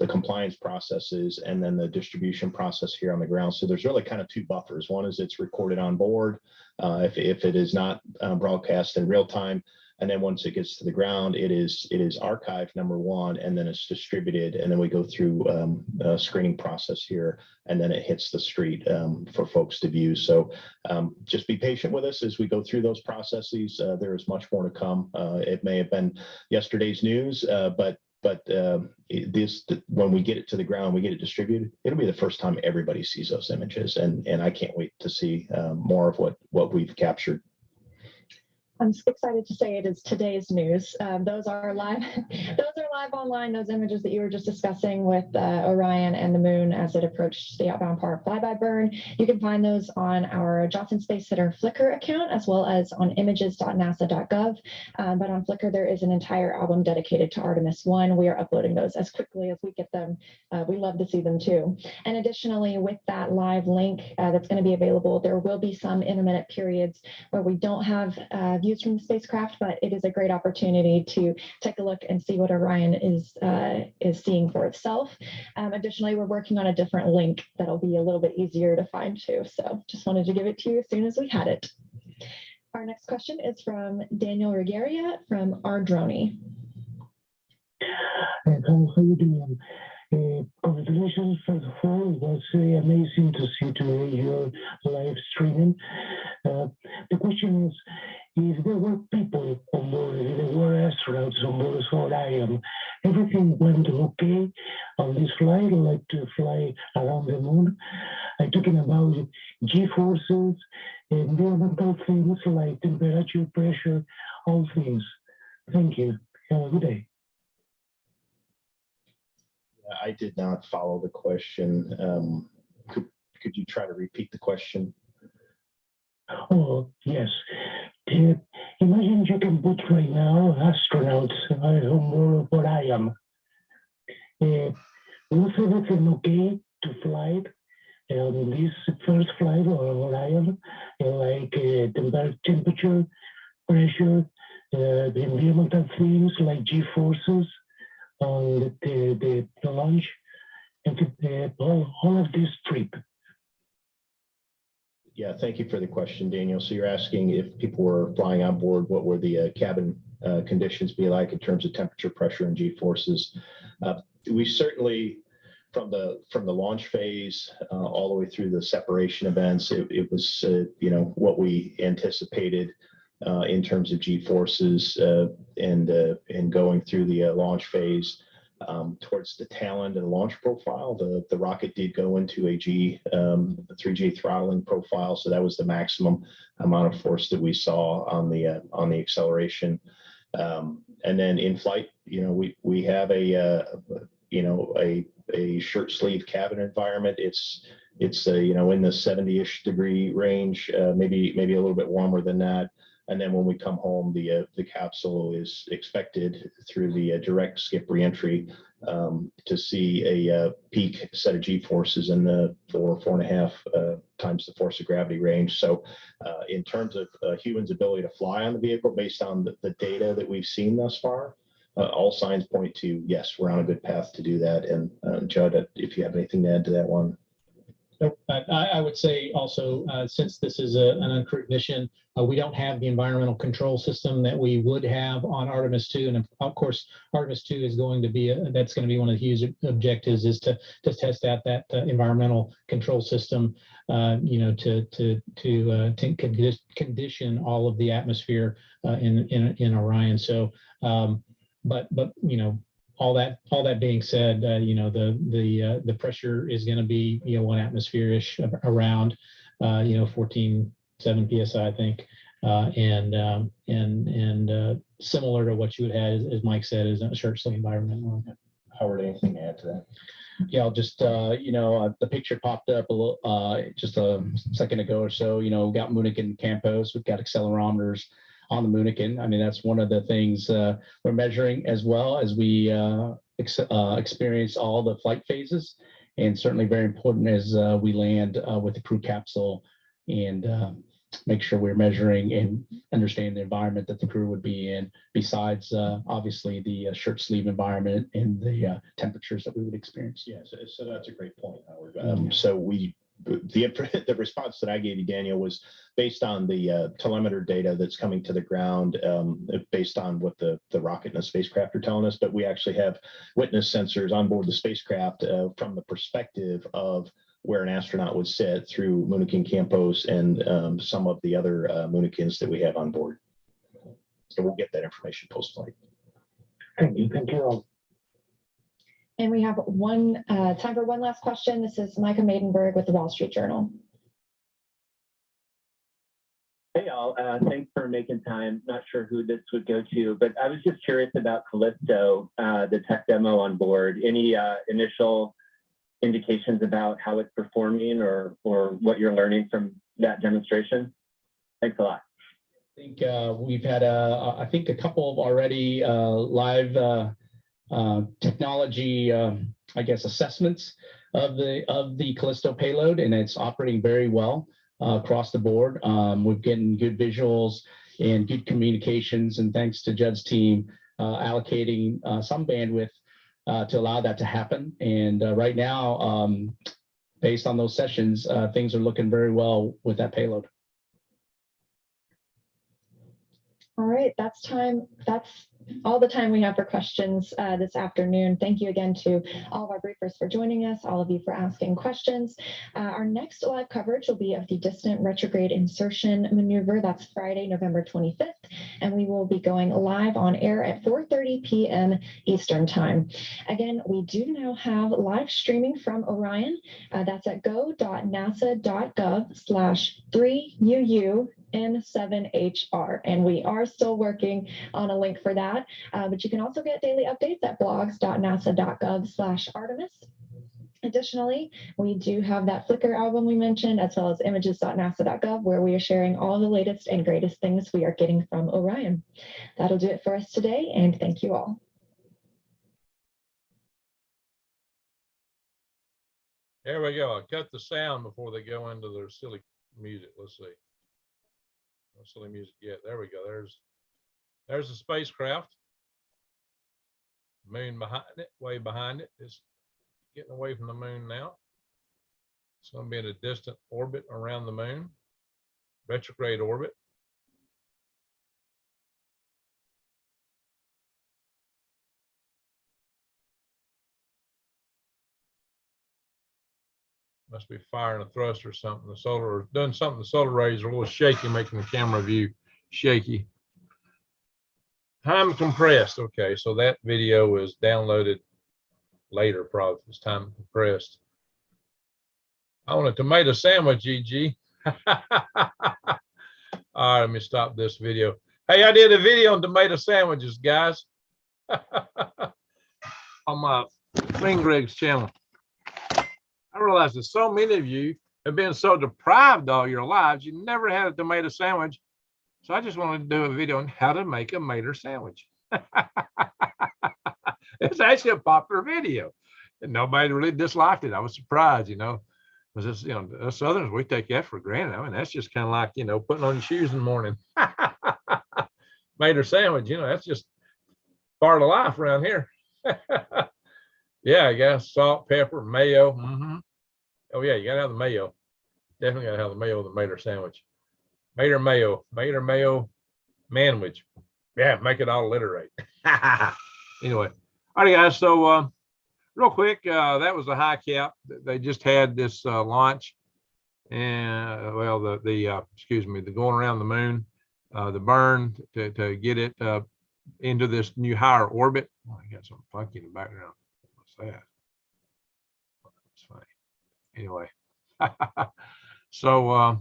Speaker 3: compliance processes and then the distribution process here on the ground. So there's really kind of two buffers. One is it's recorded on board if it is not broadcast in real time. And then once it gets to the ground, it is archived, number one, and then it's distributed. And then we go through a screening process here, and then it hits the street for folks to view. So just be patient with us as we go through those processes. There is much more to come. It may have been yesterday's news, but when we get it to the ground, we get it distributed, it'll be the first time everybody sees those images. And I can't wait to see more of what we've captured.
Speaker 2: I'm so excited to say it is today's news. Those are live. Those are live online. Those images that you were just discussing with Orion and the moon as it approached the outbound power flyby burn. You can find those on our Johnson Space Center Flickr account, as well as on images.nasa.gov. But on Flickr, there is an entire album dedicated to Artemis I. We are uploading those as quickly as we get them. We love to see them too. And additionally, with that live link that's going to be available, there will be some intermittent periods where we don't have views from the spacecraft, but it is a great opportunity to take a look and see what Orion is seeing for itself. Additionally, we're working on a different link that'll be a little bit easier to find too. So just wanted to give it to you as soon as we had it. Our next question is from Daniel Regaria from Ardroni.
Speaker 14: How are you doing? Congratulations, first of all. It was amazing to see today your live streaming. The question is, if there were people on board, if there were astronauts on board Orion, everything went okay on this flight, like to fly around the moon. I'm talking about G-forces, environmental things like temperature, pressure, all things. Thank you. Have a good day.
Speaker 3: I did not follow the question. Could you try to repeat the question?
Speaker 14: Oh, yes. Imagine you can put right now astronauts on board Orion. Was everything okay to fly on this first flight of Orion? Like temperature, pressure, the environmental things like G-forces on the launch, and all of this trip.
Speaker 3: Yeah, thank you for the question, Daniel. So you're asking if people were flying on board, what would the cabin conditions be like in terms of temperature, pressure, and G-forces? We certainly, from the launch phase all the way through the separation events, it was what we anticipated in terms of G-forces and going through the launch phase. Towards the tail end of the launch profile, the rocket did go into a 3G throttling profile, so that was the maximum amount of force that we saw on the acceleration. And then in flight, we have a shirt sleeve cabin environment. It's in the 70-ish degree range, maybe a little bit warmer than that. And then when we come home, the capsule is expected through the direct skip reentry to see a peak set of G-forces in the 4.5 times the force of gravity range. So in terms of humans' ability to fly on the vehicle, based on the data that we've seen thus far, all signs point to, yes, we're on a good path to do that. And Judd, if you have anything to add to that one.
Speaker 4: Nope. I would say also, since this is an uncrewed mission, we don't have the environmental control system that we would have on Artemis II. And of course, Artemis II is going to be, that's going to be one of the huge objectives, is to test out that environmental control system, to condition all of the atmosphere in Orion. So, but all that being said, the pressure is going to be 1 atmosphere-ish around 14.7 psi, I think. Similar to what you would have, as Mike said, is a short sleeve environment.
Speaker 3: Howard, anything to add to that?
Speaker 5: Yeah, I'll just, the picture popped up a little, just a second ago or so. We got Moonican Campos, we've got accelerometers on the Moonican. I mean, that's one of the things we're measuring, as well as we experience all the flight phases, and certainly very important as we land with the crew capsule and make sure we're measuring and understanding the environment that the crew would be in, besides obviously the shirt sleeve environment and the temperatures that we would experience.
Speaker 3: Yeah, so that's a great point, Howard. So the response that I gave you, Daniel, was based on the telemeter data that's coming to the ground, based on what the rocket and the spacecraft are telling us. But we actually have witness sensors on board the spacecraft from the perspective of where an astronaut would sit through Moonican Campos and some of the other Moonicans that we have on board. So we'll get that information post-flight.
Speaker 14: Thank you. Thank you all.
Speaker 2: And we have time for one last question. This is Micah Maidenberg with the Wall Street Journal.
Speaker 15: Hey, all. Thanks for making time. Not sure who this would go to, but I was just curious about Callisto, the tech demo on board. Any initial indications about how it's performing or what you're learning from that demonstration? Thanks a lot.
Speaker 5: I think we've had a couple of already live technology, assessments of the Callisto payload, and it's operating very well across the board. We're getting good visuals and good communications, and thanks to Judd's team allocating some bandwidth to allow that to happen. And right now, based on those sessions, things are looking very well with that payload.
Speaker 2: All right, that's all the time we have for questions this afternoon. Thank you again to all of our briefers for joining us, all of you for asking questions. Our next live coverage will be of the distant retrograde insertion maneuver. That's Friday, November 25th, and we will be going live on air at 4:30 p.m. Eastern Time. Again, we do now have live streaming from Orion. That's at go.nasa.gov/3UUN7HR, and we are still working on a link for that. But you can also get daily updates at blogs.nasa.gov/Artemis. Additionally, we do have that Flickr album we mentioned, as well as images.nasa.gov, where we are sharing all the latest and greatest things we are getting from Orion. That'll do it for us today, and thank you all.
Speaker 1: There we go. I cut the sound before they go into their silly music. Let's see. No silly music yet. There we go. There's the spacecraft. Moon behind it, way behind it. It's getting away from the moon now. It's going to be in a distant orbit around the moon, retrograde orbit. Must be firing a thrust or something. The solar, doing something. The solar rays are a little shaky, making the camera view shaky. Time compressed. Okay, so that video was downloaded later, probably. It's time compressed. I want a tomato sandwich, GG. All right, let me stop this video. Hey, I did a video on tomato sandwiches, guys, on my friend Greg's channel. I realized that so many of you have been so deprived all your lives, you never had a tomato sandwich. So I just wanted to do a video on how to make a mater sandwich. It's actually a popular video, and nobody really disliked it. I was surprised, because it's, us Southerners, we take that for granted. I mean, that's just kind of like, putting on your shoes in the morning. Mater sandwich, that's just part of life around here. Yeah, I guess salt, pepper, mayo. Oh yeah, you gotta have the mayo. Definitely gotta have the mayo with the mater sandwich. Mater mayo, manwich. Yeah, make it all alliterate. Anyway, all right, guys. So real quick, that was a high cap. They just had this launch, and well, the going around the moon, the burn to get it into this new higher orbit. Oh, I got something funky in the background. What's that? That's funny. Anyway, so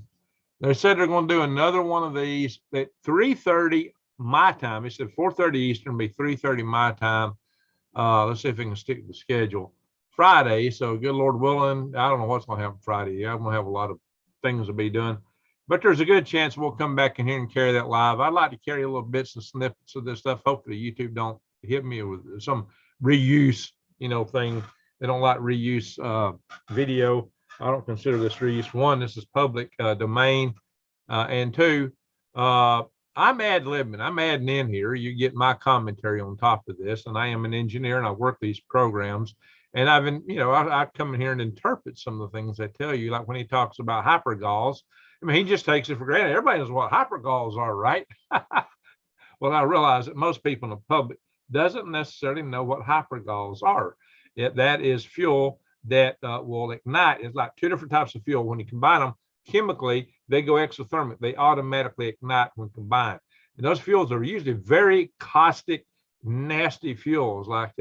Speaker 1: They said they're going to do another one of these at 3:30 my time. They said 4:30 Eastern, be 3:30 my time. Let's see if we can stick to the schedule. Friday, so good Lord willing, I don't know what's going to happen Friday. I'm going to have a lot of things to be doing, but there's a good chance we'll come back in here and carry that live. I'd like to carry a little bits and snippets of this stuff. Hopefully YouTube don't hit me with some reuse, thing. They don't like reuse video. I don't consider this reuse. One, this is public domain, and two, I'm ad-libbing. I'm adding in here. You get my commentary on top of this, and I am an engineer and I work these programs. And I've been, I come in here and interpret some of the things I tell you, like when he talks about hypergalls. I mean, he just takes it for granted. Everybody knows what hypergalls are, right? Well, I realize that most people in the public doesn't necessarily know what hypergalls are. That is fuel that will ignite. It's like two different types of fuel. When you combine them chemically, they go exothermic. They automatically ignite when combined. And those fuels are usually very caustic, nasty fuels like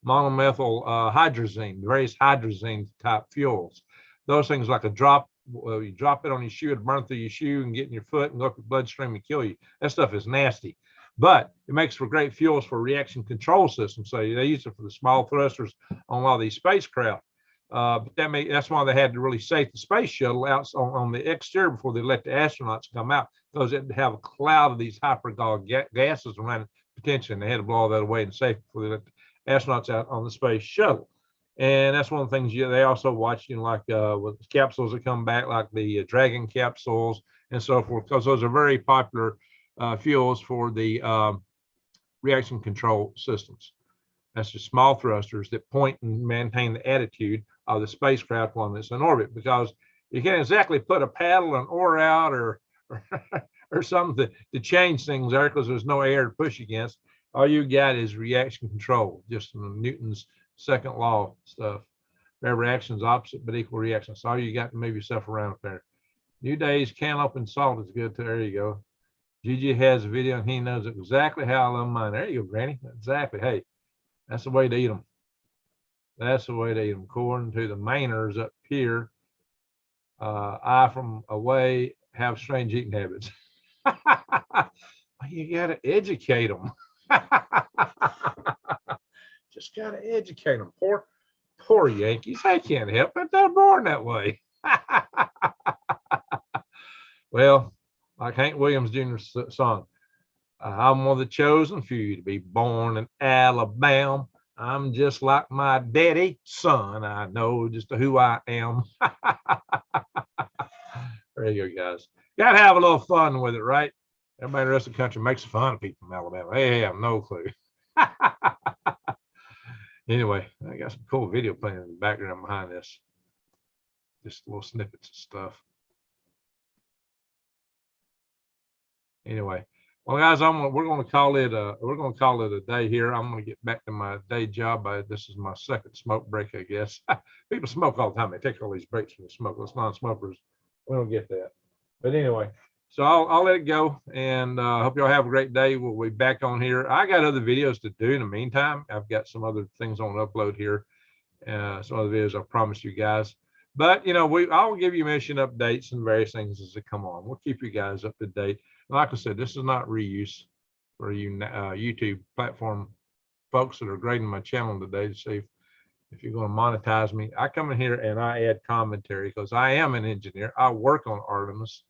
Speaker 1: monomethyl hydrazine, various hydrazine type fuels. Those things like a drop, you drop it on your shoe, it burn through your shoe and get in your foot and go up your bloodstream and kill you. That stuff is nasty. But it makes for great fuels for reaction control systems. So they use it for the small thrusters on a lot of these spacecraft. But that's why they had to really safe the space shuttle out on the exterior before they let the astronauts come out, because it have a cloud of these hypergall gases around it potentially, and they had to blow all that away and safe before they let the astronauts out on the space shuttle. And that's one of the things they also watch, like with capsules that come back, like the Dragon capsules and so forth, because those are very popular fuels for the reaction control systems. That's just small thrusters that point and maintain the attitude of the spacecraft while it's in orbit, because you can't exactly put a paddle and oar out or something to change things there, because there's no air to push against. All you got is reaction control, just Newton's second law stuff. Where reaction is opposite but equal reaction. So all you got to move yourself around up there. New Days cantaloupe and salt is good too. There you go. Gigi has a video and he knows exactly how I love mine. There you go, Granny. Exactly. Hey, that's the way to eat them. That's the way to eat them. According to the Mainers up here, I from away have strange eating habits. You got to educate them. Just got to educate them. Poor Yankees. They can't help it. They're born that way. Well, like Hank Williams Jr.'s song, I'm one of the chosen few to be born in Alabama. I'm just like my daddy, son. I know just who I am. There you go, guys. Got to have a little fun with it, right? Everybody in the rest of the country makes fun of people from Alabama. They have no clue. Anyway, I got some cool video playing in the background behind this. Just little snippets of stuff. Anyway, well, guys, we're going to call it a day here. I'm going to get back to my day job. This is my second smoke break, I guess. People smoke all the time. They take all these breaks from the smoke. Us non-smokers, we don't get that. But anyway, so I'll let it go, and hope y'all have a great day. We'll be back on here. I got other videos to do in the meantime. I've got some other things on upload here. Some other videos I promised you guys. But I'll give you mission updates and various things as they come on. We'll keep you guys up to date. Like I said, this is not reuse for you YouTube platform folks that are grading my channel today to see if you're going to monetize me. I come in here and I add commentary because I am an engineer. I work on Artemis,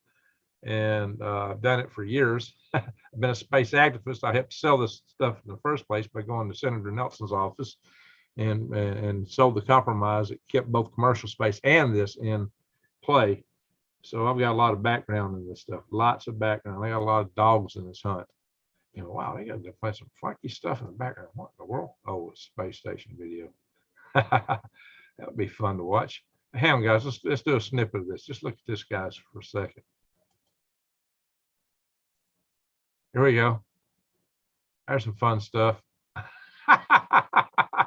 Speaker 1: and I've done it for years. I've been a space activist. I helped sell this stuff in the first place by going to Senator Nelson's office and sold the compromise that kept both commercial space and this in play. So I've got a lot of background in this stuff, lots of background. I got a lot of dogs in this hunt. Wow, they got to play some funky stuff in the background. What in the world? Oh, it's a space station video. That would be fun to watch. Hang on, guys, let's do a snippet of this. Just look at this, guys, for a second. Here we go. There's some fun stuff. I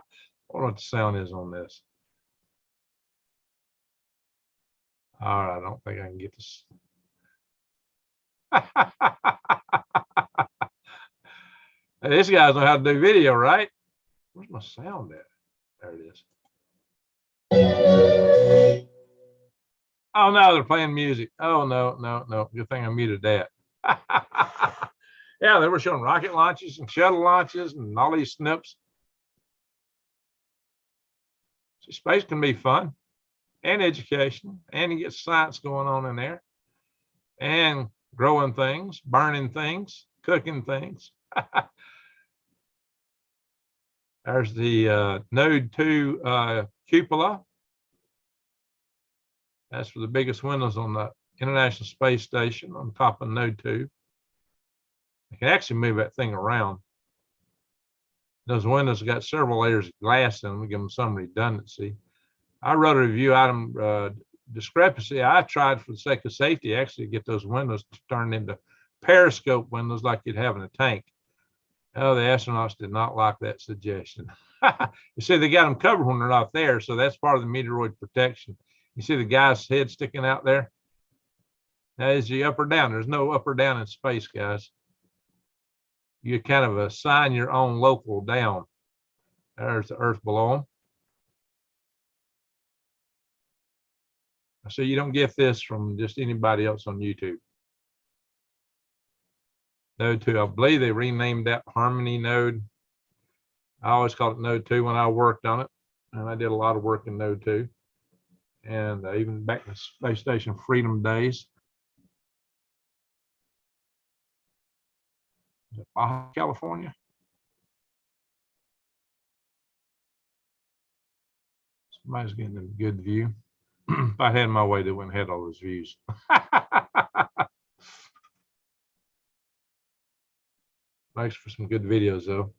Speaker 1: wonder what the sound is on this. All right, I don't think I can get this. Hey, these guys know how to do video, right? Where's my sound at? There it is. Oh no, they're playing music. Oh no, no, no. Good thing I muted that. Yeah, they were showing rocket launches and shuttle launches and all these snips. So space can be fun and education, and you get science going on in there, and growing things, burning things, cooking things. There's the Node 2 cupola. That's for the biggest windows on the International Space Station on top of Node 2. You can actually move that thing around. Those windows got several layers of glass in them to give them some redundancy. I wrote a review item discrepancy. I tried for the sake of safety actually to get those windows turned into periscope windows like you'd have in a tank. Oh, the astronauts did not like that suggestion. You see, they got them covered when they're not there, so that's part of the meteoroid protection. You see the guy's head sticking out there? Now, is he up or down? There's no up or down in space, guys. You kind of assign your own local down. There's the Earth below them. So you don't get this from just anybody else on YouTube. Node 2, I believe they renamed that Harmony node. I always called it Node 2 when I worked on it. And I did a lot of work in Node 2. And even back in the Space Station Freedom days. Is it Baja California? Somebody's getting a good view. If I had my way, they wouldn't have had all those views. Makes for some good videos, though.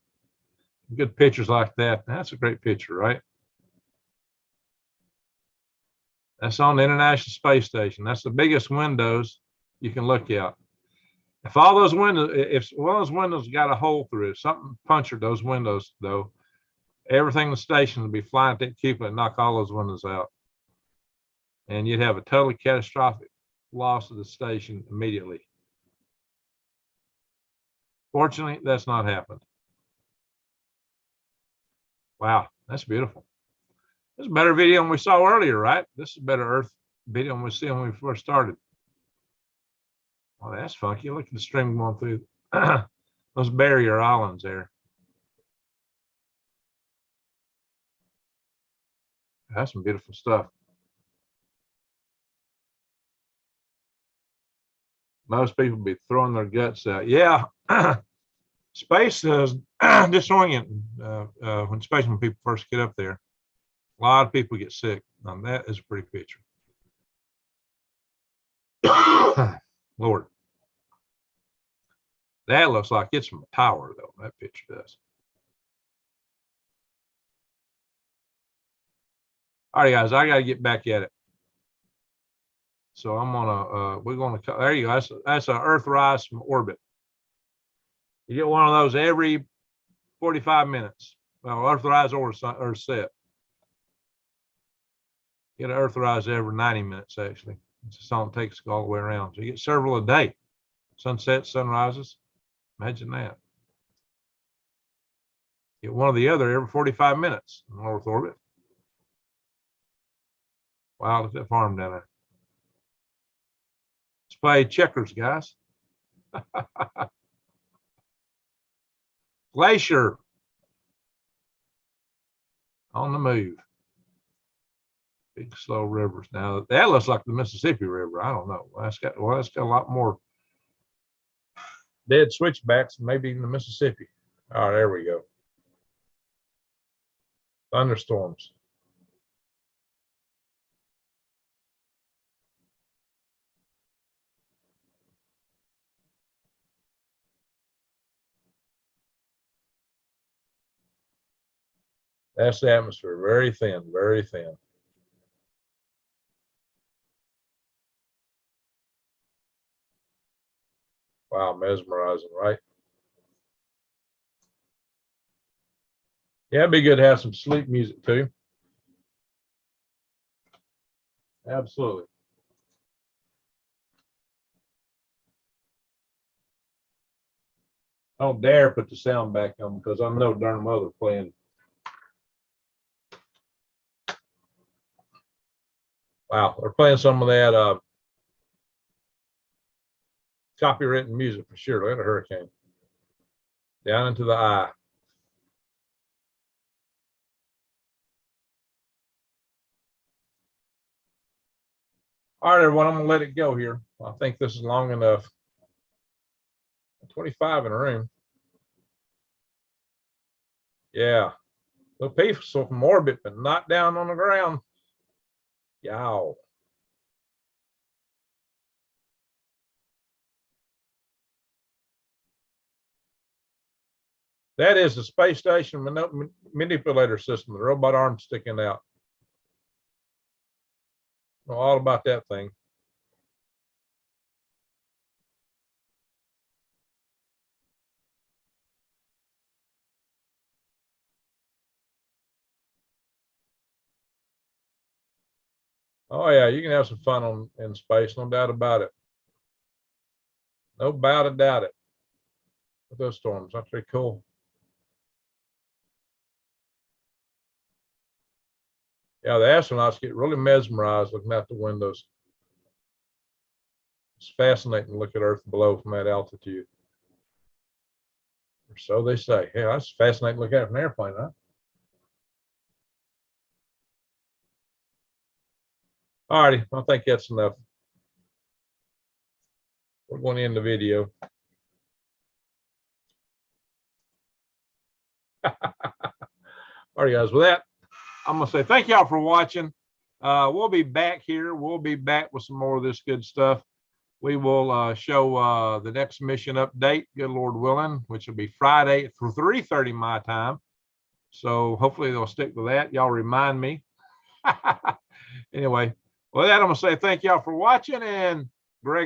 Speaker 1: Good pictures like that. That's a great picture, right? That's on the International Space Station. That's the biggest windows you can look out. If all those windows, if one of those windows got a hole through it, something punctured those windows, though, everything in the station would be flying at that cupola and knock all those windows out. And you'd have a totally catastrophic loss of the station immediately. Fortunately, that's not happened. Wow, that's beautiful. This is a better video than we saw earlier, right? This is a better Earth video than we saw when we first started. Well, that's funky. Look at the stream going through those barrier islands there. That's some beautiful stuff. Most people be throwing their guts out. Yeah, space is disorienting when people first get up there. A lot of people get sick. That is a pretty picture. Lord. That looks like it's from a tower, though. That picture does. All right, guys, I got to get back at it. So I'm we're gonna, there you go. That's an Earthrise from orbit. You get one of those every 45 minutes. Well, Earthrise or set. Get an Earthrise every 90 minutes, actually. It's a song that takes all the way around. So you get several a day. Sunsets, sunrises. Imagine that. Get one or the other every 45 minutes in Earth orbit. Wow, look at that farm down there. Let's play checkers, guys. Glacier on the move. Big slow rivers. Now that looks like the Mississippi River. I don't know. That's got a lot more dead switchbacks, maybe in the Mississippi. All right, there we go. Thunderstorms. That's the atmosphere. Very thin, very thin. Wow, mesmerizing, right? Yeah, it'd be good to have some sleep music too. Absolutely. Don't dare put the sound back on because I'm no darn mother playing. Wow, they're playing some of that copywritten music for sure. Look at a hurricane. Down into the eye. All right, everyone, I'm gonna let it go here. I think this is long enough. 25 in a room. Yeah. A little peaceful from orbit, but not down on the ground. Yow. That is the space station manipulator system, the robot arm sticking out. Know all about that thing. Oh yeah, you can have some fun in space, no doubt about it. No doubt about it. With those storms, that's pretty cool. Yeah, the astronauts get really mesmerized looking out the windows. It's fascinating to look at Earth below from that altitude. Or so they say. Yeah, that's fascinating to look at from an airplane, huh? All righty, I think that's enough. We're going to end the video. All right, guys, with that, I'm going to say thank y'all for watching. We'll be back here. We'll be back with some more of this good stuff. We will show the next mission update, good Lord willing, which will be Friday at 3:30 my time. So hopefully they'll stick to that. Y'all remind me. Anyway, with that, I'm going to say thank y'all for watching, and Greg